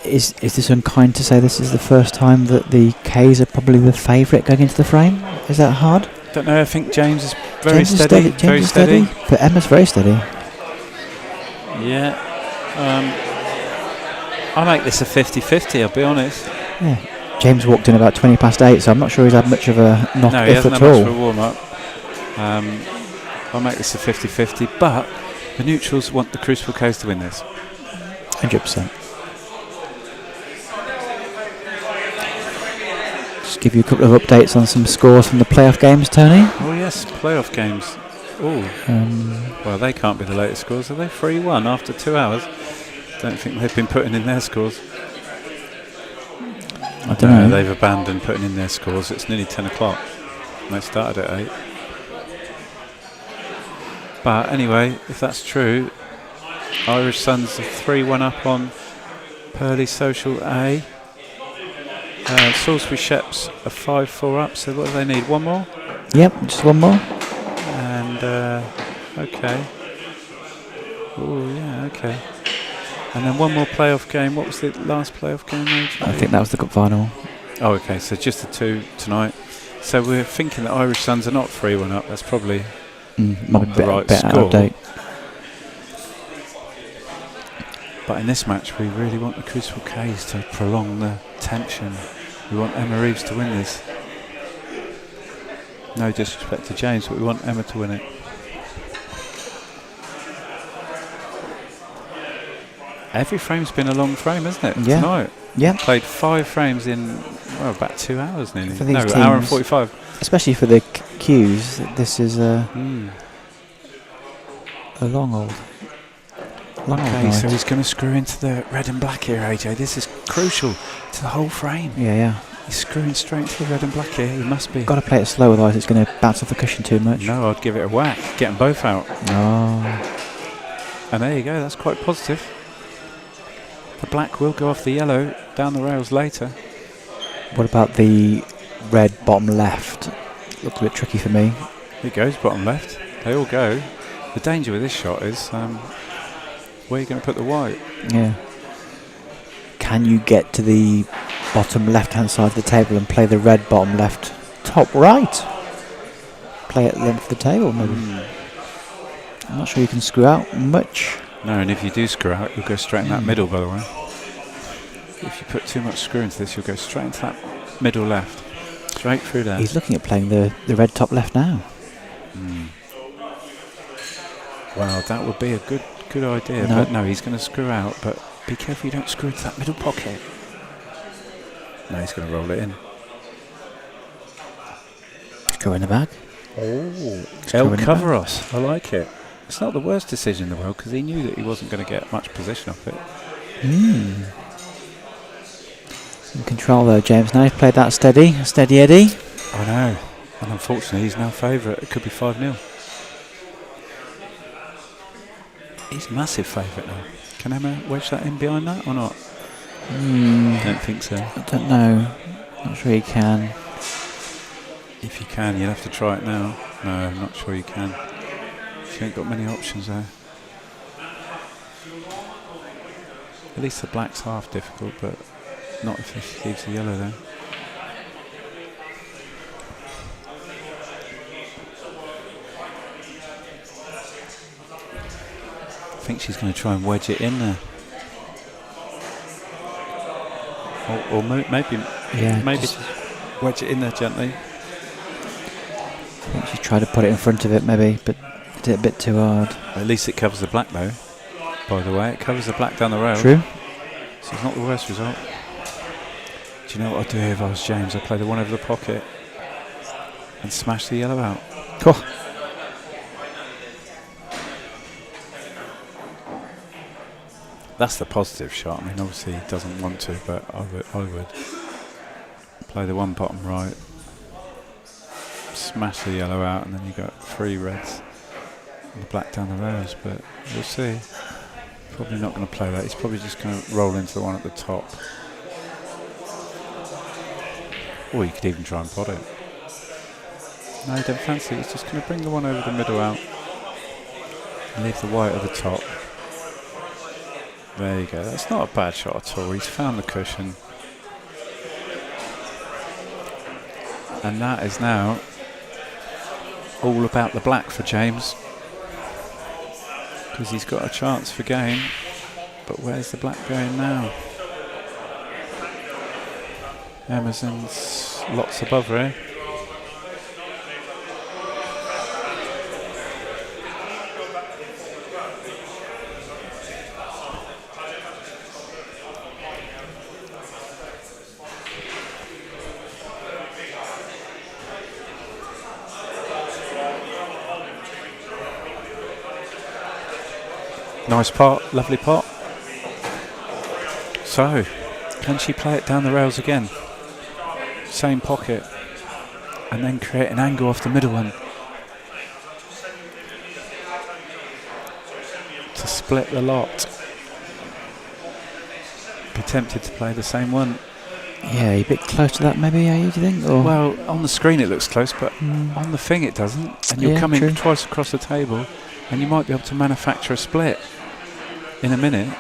Is this unkind to say this is the first time that the K's are probably the favourite going into the frame? Is that hard? Don't know, I think James is very James is steady. James Very is steady. But Emma's very steady. Yeah. I make this a 50-50, I'll be honest. Yeah. James walked in about 20 past 8, so I'm not sure he's had much of a knock No, he if hasn't at had much all. of a warm-up. I'll make this a 50-50, but the neutrals want the Crucible Coast to win this. 100%. Just give you a couple of updates on some scores from the playoff games, Tony. Oh yes, playoff games. Oh, well, they can't be the latest scores, are they? 3-1 after 2 hours. Don't think they've been putting in their scores. I don't know. They've abandoned putting in their scores. It's nearly 10 o'clock. And they started at 8. But anyway, if that's true, Irish Suns are 3-1 up on Purley Social A. Salisbury Sheps are 5-4 up, so what do they need? One more? Yep, just one more. And, okay. Oh, yeah, okay. And then one more playoff game. What was the last playoff game? I think that was the cup final. Oh, okay, so just the 2 tonight. So we're thinking that Irish Suns are not 3-1 up. That's probably not the right bit out of score. date. But in this match, we really want the Crucible K's to prolong the tension. We want Emma Reeves to win this. No disrespect to James, but we want Emma to win it. Every frame's been a long frame, hasn't it? Yeah. Tonight. Yeah. Played 5 frames in, well, about 2 hours nearly. For these No, teams, hour and 45. Especially for the queues, this is a long old Okay, night. so he's going to screw into the red and black here, AJ. This is crucial to the whole frame. Yeah. He's screwing straight into the red and black here. He must be. Got to play it slow, otherwise it's going to bounce off the cushion too much. No, I'd give it a whack. Get them both out. Oh. And there you go. That's quite positive. The black will go off the yellow down the rails later. What about the red bottom left? Looked a bit tricky for me. Here goes bottom left. They all go. The danger with this shot is where are you going to put the white? Yeah. Can you get to the bottom left-hand side of the table and play the red bottom left top right? Play at the length of the table, maybe. I'm not sure you can screw out much. No, and if you do screw out, you'll go straight in that middle, by the way. If you put too much screw into this, you'll go straight into that middle left. Straight through there. He's looking at playing the red top left now. Wow, that would be a good idea. No. But no, he's going to screw out, but be careful you don't screw into that middle pocket. No, he's going to roll it in. Go in the bag. El Coveros. I like it. It's not the worst decision in the world because he knew that he wasn't going to get much position off it. In control though, James. Now he's played that steady Eddie. I know. And unfortunately, he's now favourite. It could be 5-0. He's massive favourite now. Can Emma wedge that in behind that or not? Don't think so. I don't know. Not sure you can. If you can, you'll have to try it now. No, I'm not sure you can. She ain't got many options there. At least the black's half difficult, but not if she leaves the yellow there. I think she's going to try and wedge it in there. Or maybe just wedge it in there gently. I think she tried to put it in front of it maybe, but did it a bit too hard. At least it covers the black though, by the way. It covers the black down the rail. True. So it's not the worst result. Do you know what I'd do if I was James? I'd play the one over the pocket and smash the yellow out. Cool. That's the positive shot. I mean, obviously he doesn't want to, but I would play the one bottom right, smash the yellow out, and then you got 3 reds and the black down the rails. But we'll see. Probably not going to play that. He's probably just going to roll into the one at the top. Or you could even try and pot it. No, don't fancy it. He's just going to bring the one over the middle out and leave the white at the top. There you go. That's not a bad shot at all. He's found the cushion. And that is now all about the black for James. Because he's got a chance for game. But where's the black going now? Emerson's lots above her. Nice pot, lovely pot. So, can she play it down the rails again? Same pocket. and then create an angle off the middle one to split the lot. Be tempted to play the same one. Yeah, a bit close to that maybe, do you think? Or Well, on the screen it looks close, but on the thing it doesn't. And you're Yeah, coming true. twice across the table, and you might be able to manufacture a split in a minute.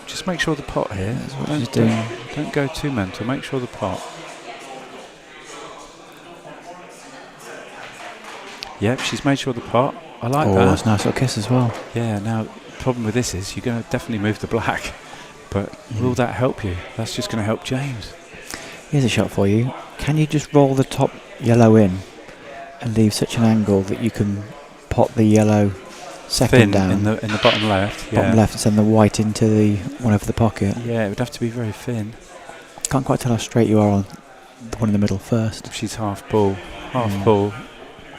Just make sure the pot here. That's what she's doing. Don't go too mental. Make sure the pot. Yep, she's made sure the pot. I like Oh, that. that's a nice little kiss as well. Yeah, now the problem with this is you're going to definitely move the black. But will that help you? That's just going to help James. Here's a shot for you. Can you just roll the top yellow in and leave such an angle that you can pot the yellow second Thin down, in the bottom left. Yeah. bottom left, and send the white into the one over the pocket? Yeah, it would have to be very thin. Can't quite tell how straight you are on the one in the middle first. If she's half ball on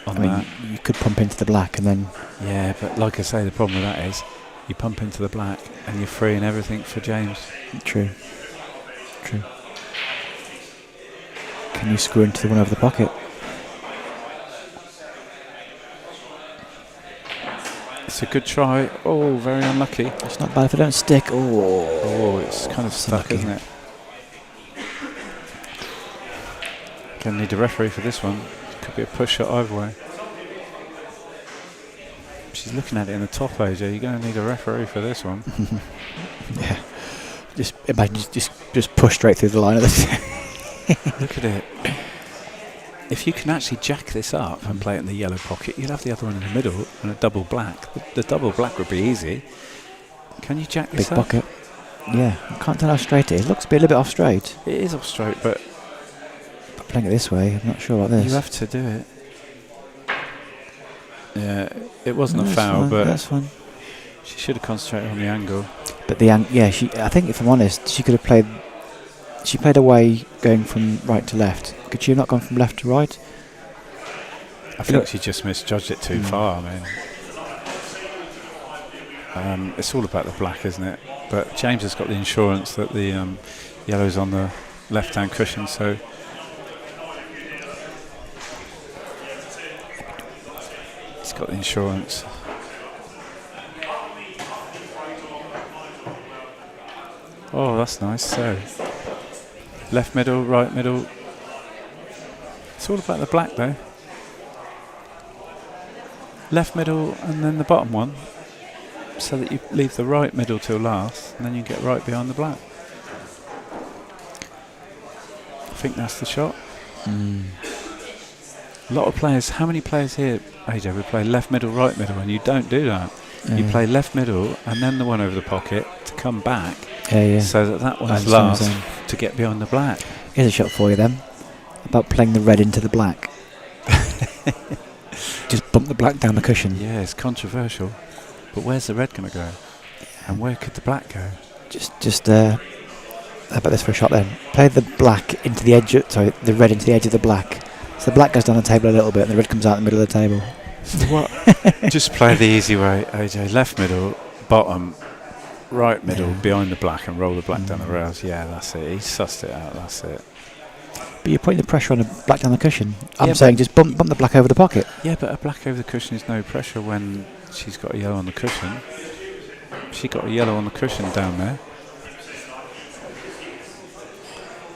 I mean, that. you could pump into the black and then Yeah, but like I say, the problem with that is you pump into the black and you're freeing everything for James. True. Can you screw into the one over the pocket? It's a good try. Oh, very unlucky. It's not bad if they don't stick. Oh, it's kind of stuck, unlucky. isn't it? Gonna need a referee for this one. Could be a push shot either way. She's looking at it in the top, AJ. You're going to need a referee for this one. Yeah. Just imagine just push straight through the line of the Look at it. If you can actually jack this up and play it in the yellow pocket, you'll have the other one in the middle and a double black. The double black would be easy. Can you jack big this up? pocket. Yeah, I can't tell how straight it is. Looks a little bit off straight. It is off straight, but But playing it this way, I'm not sure about this. you have to do it. Yeah, it wasn't a That's foul, fine, but that's fine. she should have concentrated on the angle. But the I think if I'm honest, she could have played. She played away going from right to left. Could she have not gone from left to right? I think she just misjudged it too far. I mean, it's all about the black, isn't it? But James has got the insurance that the yellow's on the left-hand cushion, so he's got the insurance. Oh, that's nice. So, left middle, right middle. It's all about the black, though. Left middle and then the bottom one, so that you leave the right middle till last, and then you get right behind the black. I think that's the shot. A lot of players, how many players here, AJ, would play left middle, right middle, and you don't do that. You play left middle and then the one over the pocket to come back, so that one is last to get behind the black. Here's a shot for you then. About playing the red into the black. Just bump the black down the cushion. Yeah, it's controversial, but where's the red going to go? And where could the black go? How about this for a shot then? Play the black into the edge. The red into the edge of the black. So the black goes down the table a little bit, and the red comes out in the middle of the table. What? Just play the easy way, AJ. Left middle, bottom, right middle, behind the black, and roll the black down the rails. Yeah, that's it. He sussed it out. That's it. But you're putting the pressure on the black down the cushion. I'm Yeah, saying just bump the black over the pocket. Yeah, but a black over the cushion is no pressure when she's got a yellow on the cushion. She got a yellow on the cushion down there.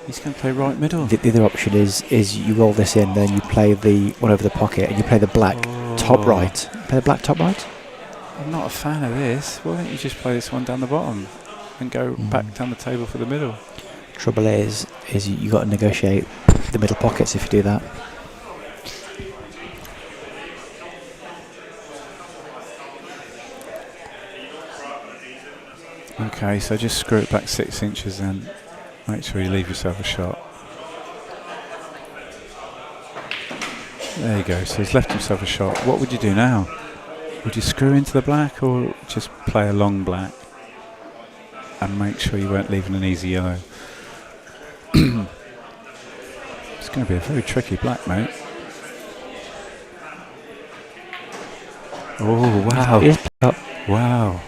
He's going to play right middle. The other option is you roll this in, then you play the one over the pocket, and you play the black top right. Play the black top right. I'm not a fan of this. Why don't you just play this one down the bottom and go back down the table for the middle? Trouble is you got to negotiate the middle pockets if you do that. Okay, so just screw it back 6 inches and make sure you leave yourself a shot. There you go, so he's left himself a shot. What would you do now? Would you screw into the black or just play a long black and make sure you weren't leaving an easy yellow? It's going to be a very tricky black, mate. Oh, wow. Wow.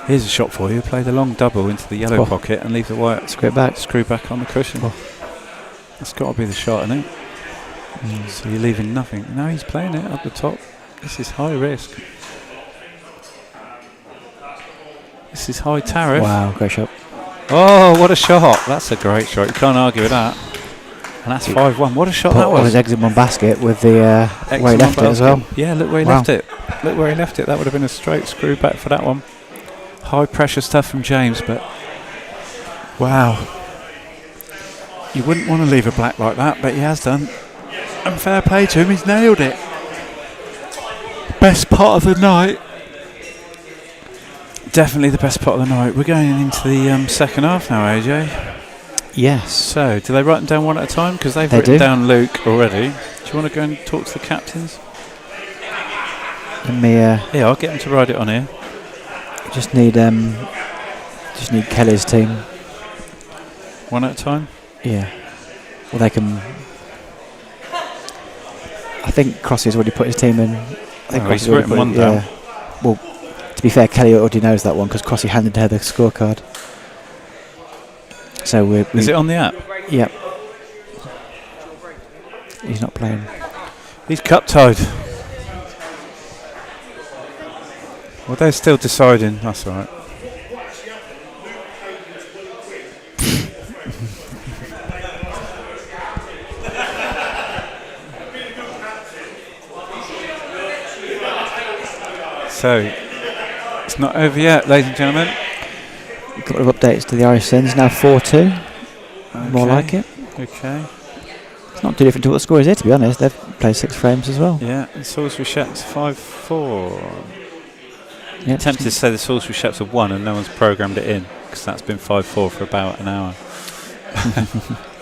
Here's a shot for you. Play the long double into the yellow pocket and leave the white screw back on the cushion. That's got to be the shot, isn't it? So you're leaving nothing. No, he's playing it up the top. This is high risk. This is high tariff. Wow, great shot. Oh, what a shot. That's a great shot. You can't argue with that. And that's 5-1. What a shot Put that all was. his eggs in one basket with the where he left it as well. Yeah, look where he left it. Look where he left it. That would have been a straight screw back for that one. High pressure stuff from James, but wow. You wouldn't want to leave a black like that, but he has done. And fair play to him, he's nailed it. Best part of the night. Definitely the best part of the night. We're going into the second half now, AJ. Yes. So, do they write them down one at a time? Because they've They written do. down Luke already. Do you want to go and talk to the captains? Let me. Yeah, I'll get them to write it on here. Just need Kelly's team. One at a time? Yeah. Well, they can. I think Crossy's already put his team in. I think Oh, Crossy's he's already written one put it- down. yeah. Well, to be fair, Kelly already knows that one because Crossy handed her the scorecard. So we. Is it on the app? Yep. He's not playing. He's cup tied. Well, they're still deciding. That's all right. So, it's not over yet, ladies and gentlemen. A couple of updates to the Irish Sins. Now 4-2. More Okay. like it. Okay. It's not too different to what the score is here, to be honest. They've played 6 frames as well. Yeah, and Salisbury Sheps 5-4. Yep. Tempted to say the Salisbury Sheps have won and no one's programmed it in because that's been 5-4 for about an hour.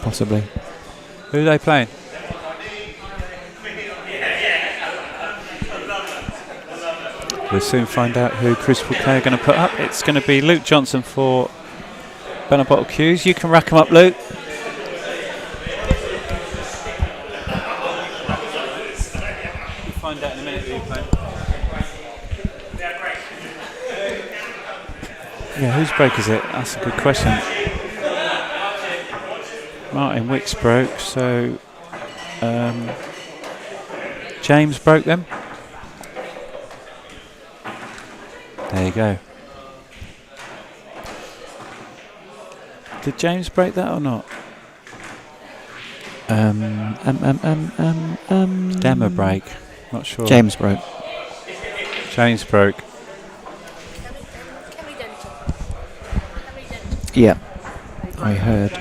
Possibly. Who are they playing? We'll soon find out who Crucible K are going to put up. It's going to be Luke Johnson for Benabottle Q's. You can rack them up, Luke. We'll find out in a minute who you're playing. Yeah, whose break is it? That's a good question. Martin Wicks broke, so James broke them. There you go. Did James break that or not? Demo break. Not sure. James broke. James broke. Yeah. I heard.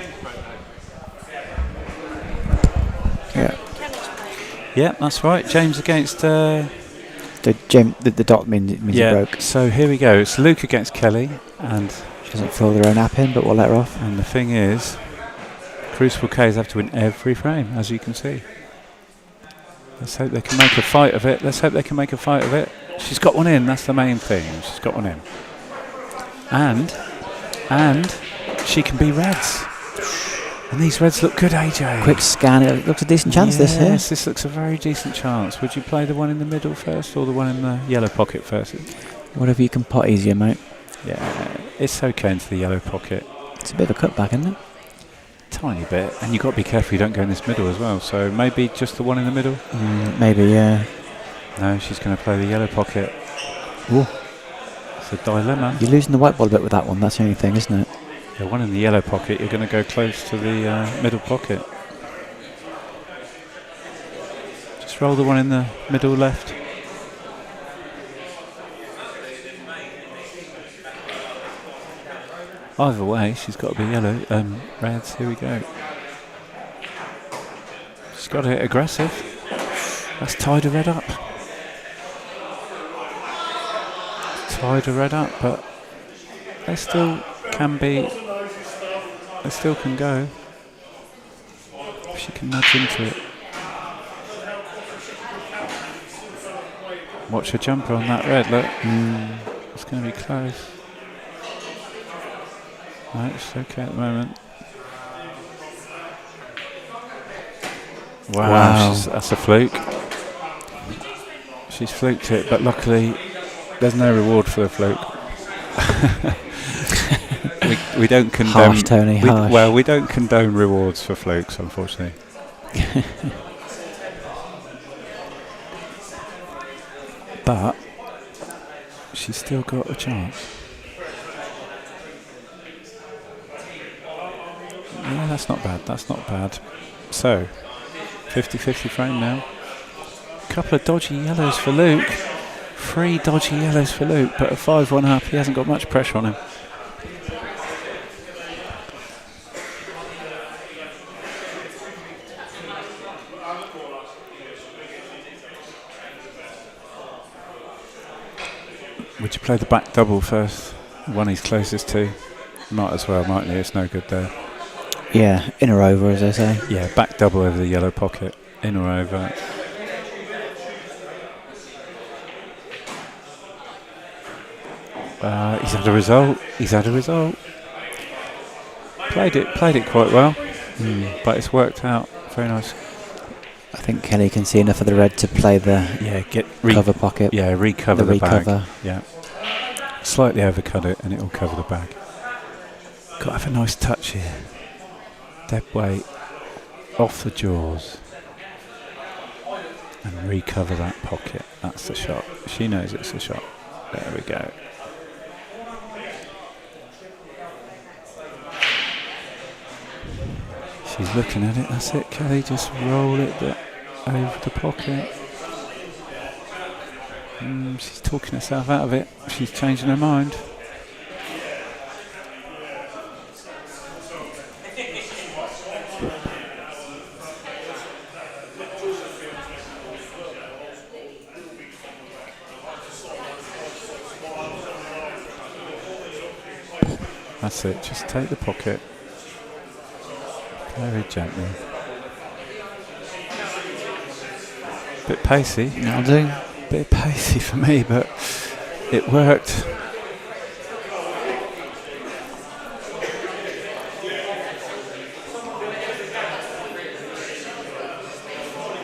Yeah. Yeah, that's right. James against. The dot means he broke. So here we go. It's Luke against Kelly, and She doesn't fill their own app in, but we'll let her off. the thing is, Crucible K's have to win every frame, as you can see. Let's hope they can make a fight of it. Let's hope they can make a fight of it. She's got one in. That's the main thing. She's got one in, and she can be reds. And these reds look good, AJ. Quick scan. It looks a decent chance. This here. Yes, this looks a very decent chance. Would you play the one in the middle first or the one in the yellow pocket first? Whatever you can pot easier, mate. Yeah, it's okay into the yellow pocket. It's a bit of a cutback, isn't it? Tiny bit. And you've got to be careful you don't go in this middle as well. So maybe just the one in the middle? Maybe, yeah. No, she's going to play the yellow pocket. Ooh. It's a dilemma. You're losing the white ball a bit with that one. That's the only thing, isn't it? The one in the yellow pocket, you're going to go close to the middle pocket. Just roll the one in the middle left. Either way, she's got to be yellow. Reds, here we go. She's got to hit aggressive. That's tied a red up. Tied a red up, but they still can be. They still can go. If she can nudge into it. Watch her jumper on that red, look. It's going to be close. No, it's okay at the moment. Wow. That's a fluke. She's fluked it, but luckily there's no reward for the fluke. we don't condone. Harsh, Tony, harsh. Well, we don't condone rewards for flukes, unfortunately. but she's still got a chance. Yeah, that's not bad. That's not bad. So, 50-50 frame now. Couple of dodgy yellows for Luke. 3 dodgy yellows for Luke, but a 5-1 up. He hasn't got much pressure on him. Would you play the back double first? The one he's closest to. Might as well, mightn't you? It's no good there. Yeah, in or over, as they say. Yeah, back double over the yellow pocket. In or over. He's had a result. He's had a result. Played it quite well, but it's worked out. Very nice. I think Kelly can see enough of the red to play the cover pocket. Yeah, recover the bag. recover. Yeah, slightly overcut it, and it will cover the bag. Got to have a nice touch here. Dead weight off the jaws, and recover that pocket. That's the shot. She knows it's a shot. There we go. She's looking at it. That's it, Kelly. Just roll it over the pocket. She's talking herself out of it. She's changing her mind. That's it. Just take the pocket. Very gently. Bit pacey. That'll do. Bit pacey for me, but it worked.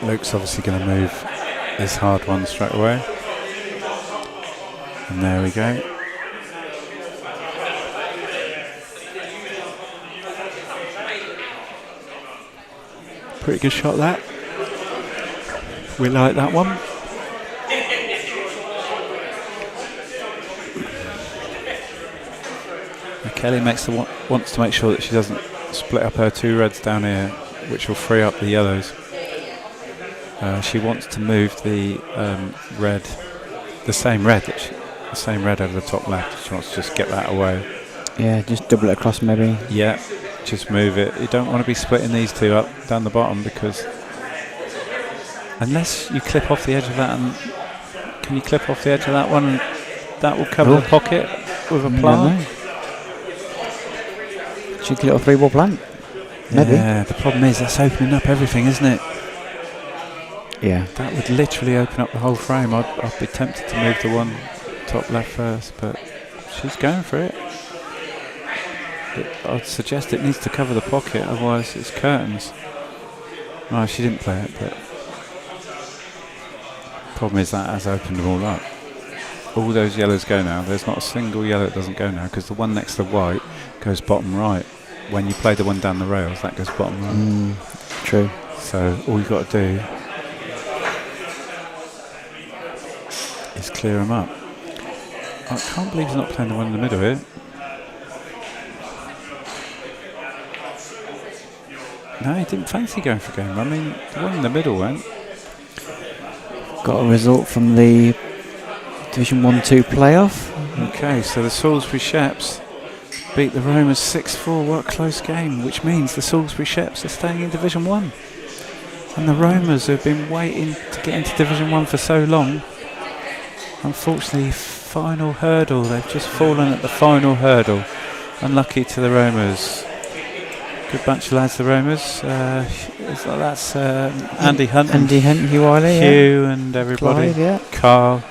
Luke's obviously going to move this hard one straight away. And there we go. Pretty good shot, that. We like that one. And Kelly wants to make sure that she doesn't split up her 2 reds down here, which will free up the yellows. She wants to move the red, the same red over the top left. She wants to just get that away. Yeah, just double it across maybe. Yeah, just move it. You don't want to be splitting these 2 up down the bottom, because unless you clip off the edge of that, and can you clip off the edge of that one, and that will cover the pocket with a plant? She could get a 3-ball plant. Maybe. Yeah, the problem is that's opening up everything, isn't it? Yeah. That would literally open up the whole frame. I'd be tempted to move the one top left first, but she's going for it. I'd suggest it needs to cover the pocket, otherwise it's curtains. No, she didn't play it, but problem is that has opened them all up. All those yellows go now. There's not a single yellow that doesn't go now, because the one next to the white goes bottom right. When you play the one down the rails, that goes bottom right. True. So all you've got to do is clear them up. I can't believe he's not playing the one in the middle here. No, he didn't fancy going for game. I mean, the one in the middle went. Got a result from the Division 1-2 playoff. Okay, so the Salisbury Sheps beat the Romans 6-4. What a close game, which means the Salisbury Sheps are staying in Division 1. And the Romans, who have been waiting to get into Division 1 for so long, unfortunately, final hurdle. They've just fallen at the final hurdle. Unlucky to the Romans. Good bunch of lads, the Romans. That's Andy Hunt. Andy Hunt, Hugh Wiley, Hugh and everybody. Clive, yeah. Carl.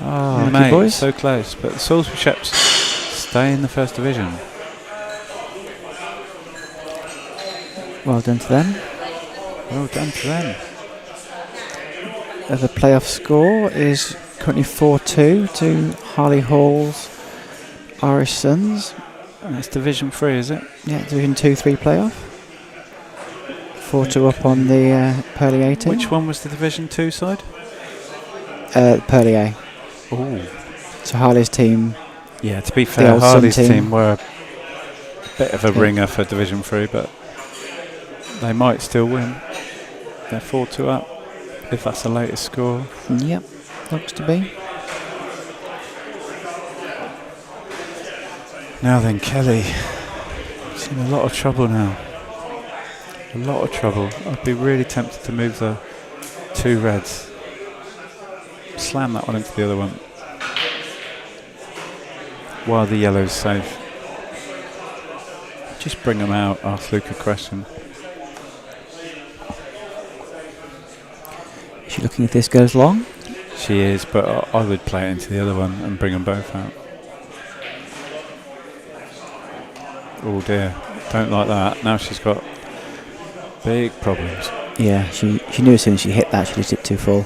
Oh, mate, boys. so close. But the Salisbury Sheps stay in the first division. Well done to them. Well done to them. The playoff score is currently 4-2 to Harley Hall's Irish Sons. And it's Division 3, is it? Yeah, Division 2-3 playoff. 4-2 up on the Pearly A team. Which one was the Division 2 side? Pearly A. Ooh. So Harley's team, Yeah, to be The fair, old Sun Harley's team. team were a bit of a Yeah. ringer for Division 3, but they might still win. They're 4-2 up, if that's the latest score. yep, looks to be. Now then, Kelly. She's in a lot of trouble now. A lot of trouble. I'd be really tempted to move the 2 reds. Slam that one into the other one. While the yellow's safe. Just bring them out, ask Luke a question. Is she looking if this goes long? She is, but I would play it into the other one and bring them both out. Oh dear, don't like that. Now she's got big problems. Yeah, she knew as soon as she hit that, she lit it too full.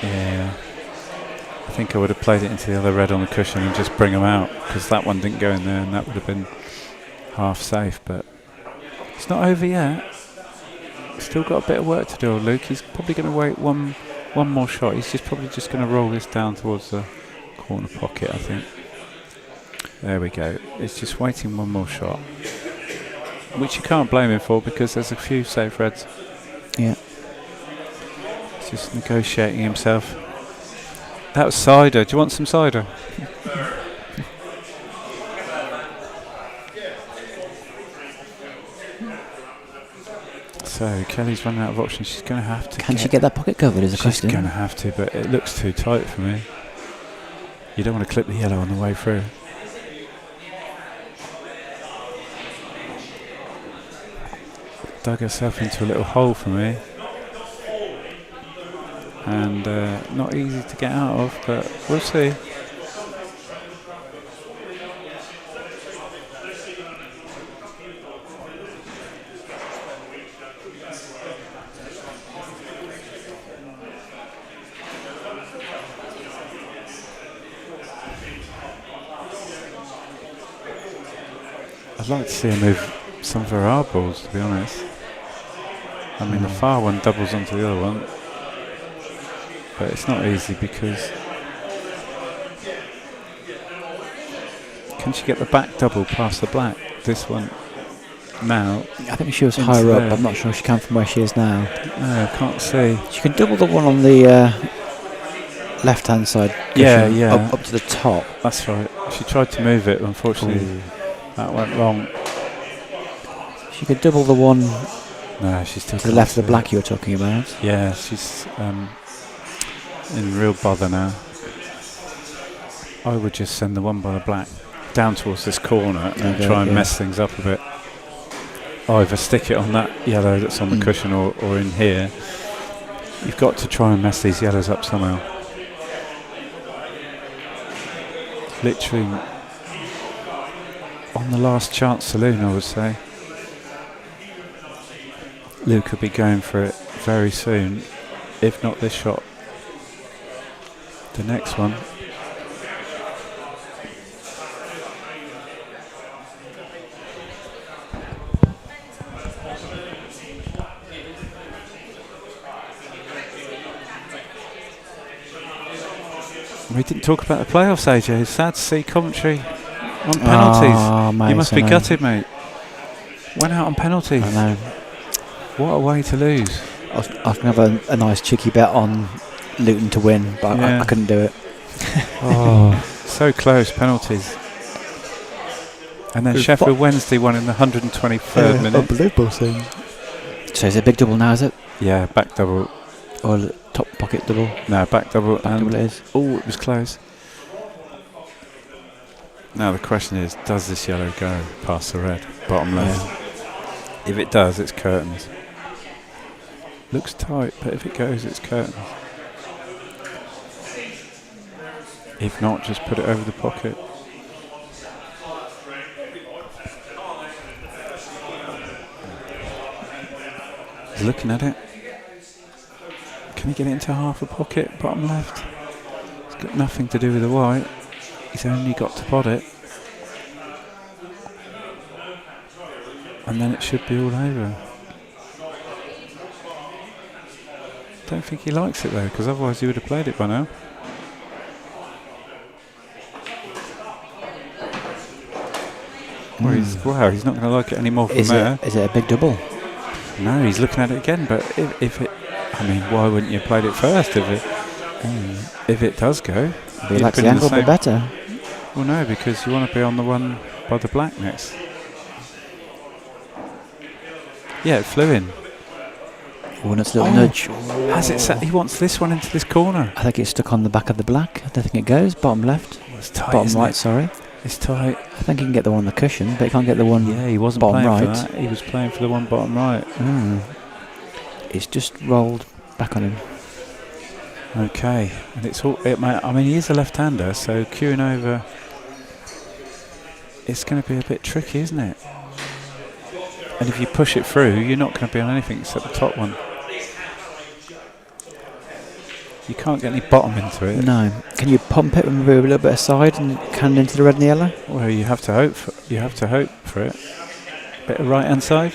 Yeah. I think I would have played it into the other red on the cushion and just bring them out, because that one didn't go in there and that would have been half safe, but it's not over yet. Still got a bit of work to do, Luke. He's probably going to wait one more shot. He's probably just going to roll this down towards the corner pocket, I think. There we go. It's just waiting one more shot, which you can't blame him for because there's a few safe reds. Yeah. He's just negotiating himself. That was cider. Do you want some cider? So Kelly's running out of options. She's going to have to. Can she get that pocket covered? Is a She's question. going to have to, but it looks too tight for me. You don't want to clip the yellow on the way through. Dug herself into a little hole for me. And not easy to get out of, but we'll see. I'd like to see her move some of her R balls, to be honest. I mean, the far one doubles onto the other one. But it's not easy because... Can she get the back double past the black? This one now. I think she was into higher there. up. I'm not sure if she can from where she is now. No, I can't see. She can double the one on the left-hand side. Yeah, cushion yeah. Up to the top. That's right. She tried to move it, unfortunately. Ooh. That went wrong. She could double the one No, she's still to the left of the black you were talking about. Yeah, she's in real bother now. I would just send the one by the black down towards this corner and Okay, try and yeah. mess things up a bit. Either stick it on that yellow that's on the cushion or in here. You've got to try and mess these yellows up somehow. Literally on the last chance saloon, I would say. Luke will be going for it very soon, if not this shot. The next one. We didn't talk about the playoffs, AJ. It's sad to see Coventry on penalties. Oh, mate, you must I be know. gutted, mate. Went out on penalties. I know. What a way to lose. I was going to have a nice cheeky bet on Luton to win, but Yeah. I couldn't do it. Oh, so close, penalties. And then It was Sheffield Wednesday won in the 123rd minute. Unbelievable thing. So is it a big double now, is it? Yeah, back double. Or a top pocket double? No, back double. Back double it is. Oh, it was close. Now the question is, does this yellow go past the red? Bottom left. Yeah. If it does, it's curtains. Looks tight, but if it goes, it's curtains. If not, just put it over the pocket. He's looking at it. Can he get it into half a pocket, bottom left? It's got nothing to do with the white. He's only got to pot it. And then it should be all over. Don't think he likes it though, because otherwise he would have played it by now. Well, he's not going to like it anymore from there. Is it a big double? No, he's looking at it again. But if it, I mean, why wouldn't you have played it first if it does go? He likes the angle a bit better. Well, no, because you want to be on the one by the black next. Yeah, it flew in. Oh, that's a little nudge. Has it set? He wants this one into this corner. I think it's stuck on the back of the black. I don't think it goes. Bottom left. Well, it's tight, bottom right, sorry. It's tight. I think he can get the one on the cushion, but he can't get the one he wasn't bottom playing right. for that. He was playing for the one bottom right. It's just rolled back on him. Okay, and it's all. I mean, he is a left-hander, so queuing over. It's going to be a bit tricky, isn't it? And if you push it through, you're not going to be on anything except the top one. You can't get any bottom into it. No. Can you pump it and move a little bit aside and cannon into the red and the yellow? Well, you have to hope for it. Bit of right hand side.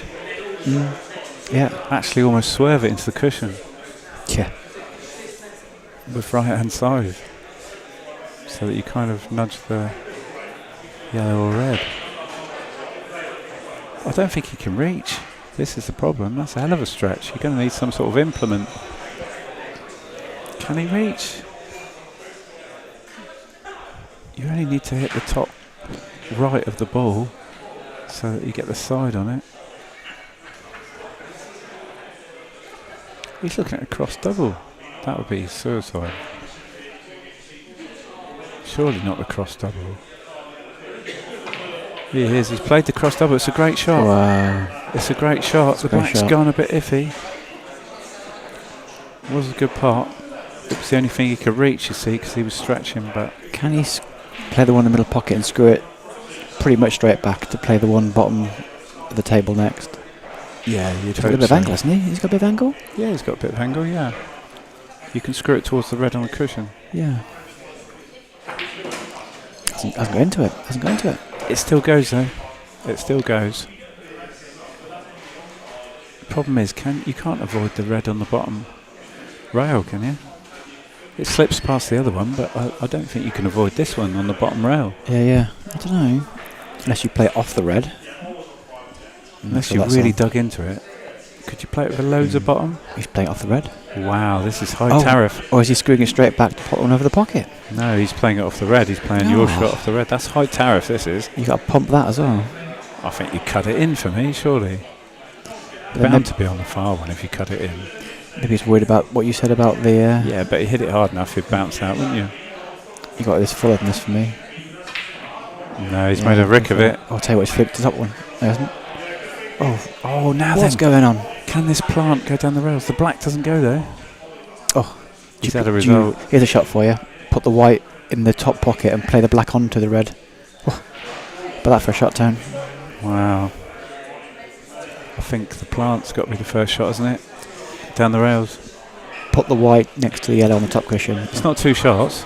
Yeah. Actually, almost swerve it into the cushion Yeah. with right hand side, so that you kind of nudge the yellow or red. I don't think he can reach. This is the problem. That's a hell of a stretch. You're going to need some sort of implement. Can he reach? You only need to hit the top right of the ball so that you get the side on it. He's looking at a cross double. That would be suicide. Surely not the cross double. Here he is. He's played the cross double. It's a great shot. Wow. It's a great shot. The black's gone a bit iffy. Was a good pot. It was the only thing he could reach, you see, because he was stretching. But can he play the one in the middle pocket and screw it pretty much straight back to play the one bottom of the table next? Yeah, you'd he's got a bit of angle, hasn't he? He's got a bit of angle? Yeah, he's got a bit of angle, yeah. You can screw it towards the red on the cushion. Yeah. Hasn't got into it. Hasn't got into it. It still goes, though. It still goes. The problem is, you can't avoid the red on the bottom rail, can you? It slips past the other one, but I don't think you can avoid this one on the bottom rail. Yeah. I don't know. Unless you play it off the red. Unless you really dug into it. Could you play it with loads of bottom? He's playing it off the red. Wow, this is high tariff. Or is he screwing it straight back to put one over the pocket? No, he's playing it off the red. He's playing your shot off the red. That's high tariff, this is. You got to pump that as well. I think you cut it in for me, surely. Bound to be on the far one if you cut it in. Maybe he's worried about what you said about the... yeah, but you hit it hard enough, you'd bounce out, wouldn't you? You got this fuller than this for me. No, he's made a rick of it. I'll tell you what, he's flipped the top one. No, hasn't. Oh, now what's going on? Can this plant go down the rails? The black doesn't go though. Oh, he's had a result. Here's a shot for you. Put the white in the top pocket and play the black onto the red. Oh, but that for a shot turn. Wow. I think the plant's got to be the first shot, isn't it? Down the rails. Put the white next to the yellow on the top cushion. It's not 2 shots.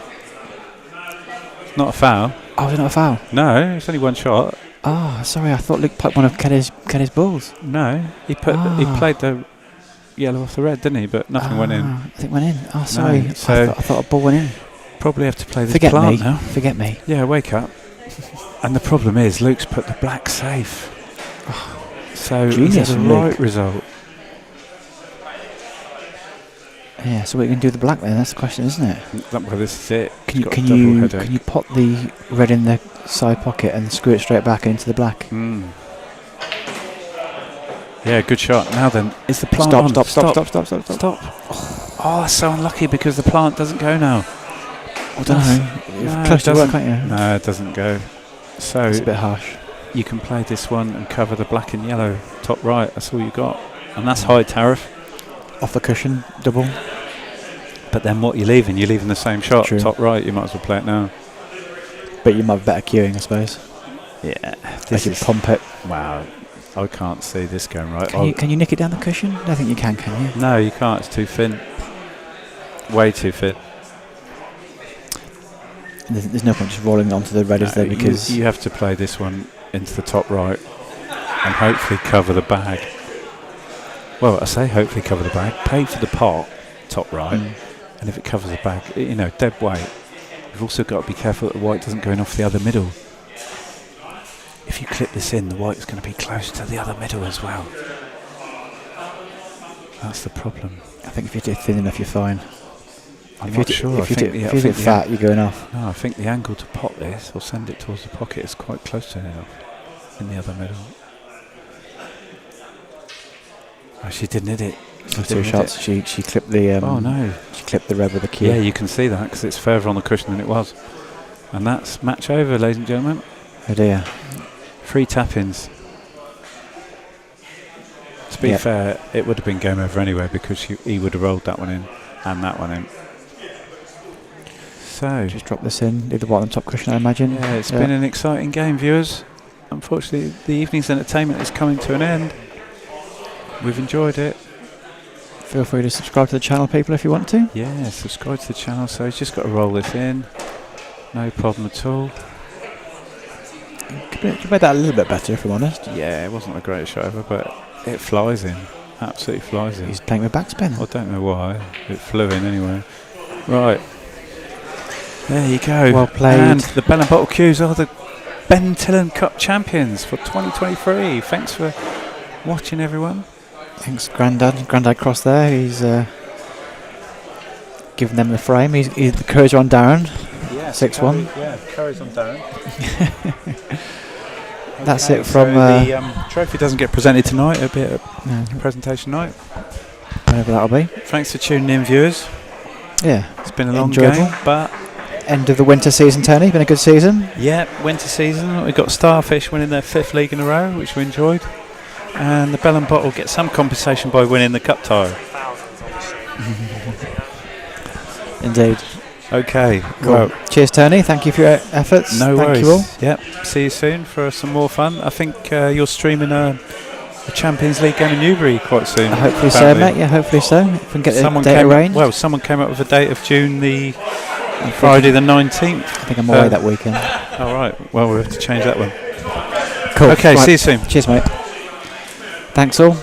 It's not a foul. Oh, is it not a foul? No, it's only 1 shot. Oh, sorry, I thought Luke put one of Kenny's balls. No, he played the yellow off the red, didn't he? But nothing went in. I think it went in. Oh, sorry. No, so I thought a ball went in. Probably have to play this plant now. Forget me. Yeah, wake up. And the problem is, Luke's put the black safe. So genius, it's the right result. Yeah, so we can do the black then. That's the question, isn't it? Well, this is it. Can you put the red in the side pocket and screw it straight back into the black? Yeah, good shot. Now then, is the plant on? Stop. Oh, that's so unlucky because the plant doesn't go now. I don't know. No, close to work, can't you? No, it doesn't go. So it's a bit harsh. You can play this one and cover the black and yellow top right. That's all you got, and that's high tariff. Off the cushion, double. But then what you're leaving? You're leaving the same shot, top right. You might as well play it now. But you might have better queuing, I suppose. Yeah, this is pump it. Wow, I can't see this going right. Can you nick it down the cushion? I don't think you can you? No, you can't. It's too thin. Way too thin. There's no point just rolling onto the red, is there? Because you have to play this one into the top right and hopefully cover the bag. Well, I say hopefully cover the bag. Play for the pot, top right, and if it covers the bag, dead weight. You've also got to be careful that the white doesn't go in off the other middle. if you clip this in, the white's going to be close to the other middle as well. That's the problem. I think if you do it thin enough, you're fine. I'm not sure. If you do it fat, you're going off. No, I think the angle to pot this or send it towards the pocket is quite close to it in the other middle. Oh, she didn't hit it. Two shots. She clipped the. Oh no! She clipped the red with the cue. Yeah, you can see that because it's further on the cushion than it was, and that's match over, ladies and gentlemen. Oh dear. 3 tap-ins. To be fair, it would have been game over anyway because he would have rolled that one in and that one in. So just drop this in, leave the white on the top cushion, I imagine. Yeah, it's been an exciting game, viewers. Unfortunately, the evening's entertainment is coming to an end. We've enjoyed it. Feel free to subscribe to the channel, people, if you want to. Yeah, subscribe to the channel. So he's just got to roll this in. No problem at all. Could make that a little bit better, if I'm honest. Yeah, it wasn't the greatest shot ever, but it flies in. Absolutely flies in. He's playing with backspin. I don't know why. It flew in anyway. Right. There you go. Well played. And the Bell and Bottle Cues are the Tillin Cup champions for 2023. Thanks for watching, everyone. Thanks, Grandad Cross there. He's giving them the frame. He's the Curries on Darren. Yeah, 6-1. Yeah, Curry's on Darren. That's it from... the trophy doesn't get presented tonight. It'll be a presentation night. Whenever that'll be. Thanks for tuning in, viewers. Yeah. It's been a long enjoyable game, but... End of the winter season, Tony. Been a good season. Yeah, winter season. We've got Starfish winning their 5th league in a row, which we enjoyed. And the Bell and Bottle get some compensation by winning the cup tie. Indeed. Okay. Cool. Well, cheers, Tony. Thank you for your efforts. No worries. Thank you all. Yep. See you soon for some more fun. I think you're streaming a Champions League game in Newbury quite soon. Hopefully so, mate. Yeah, hopefully so. If we can get the date arranged. Well, someone came up with a date of June Friday the 19th. I think I'm away that weekend. All right. Well, we'll have to change that one. Cool. Okay. Right. See you soon. Cheers, mate. Thanks all.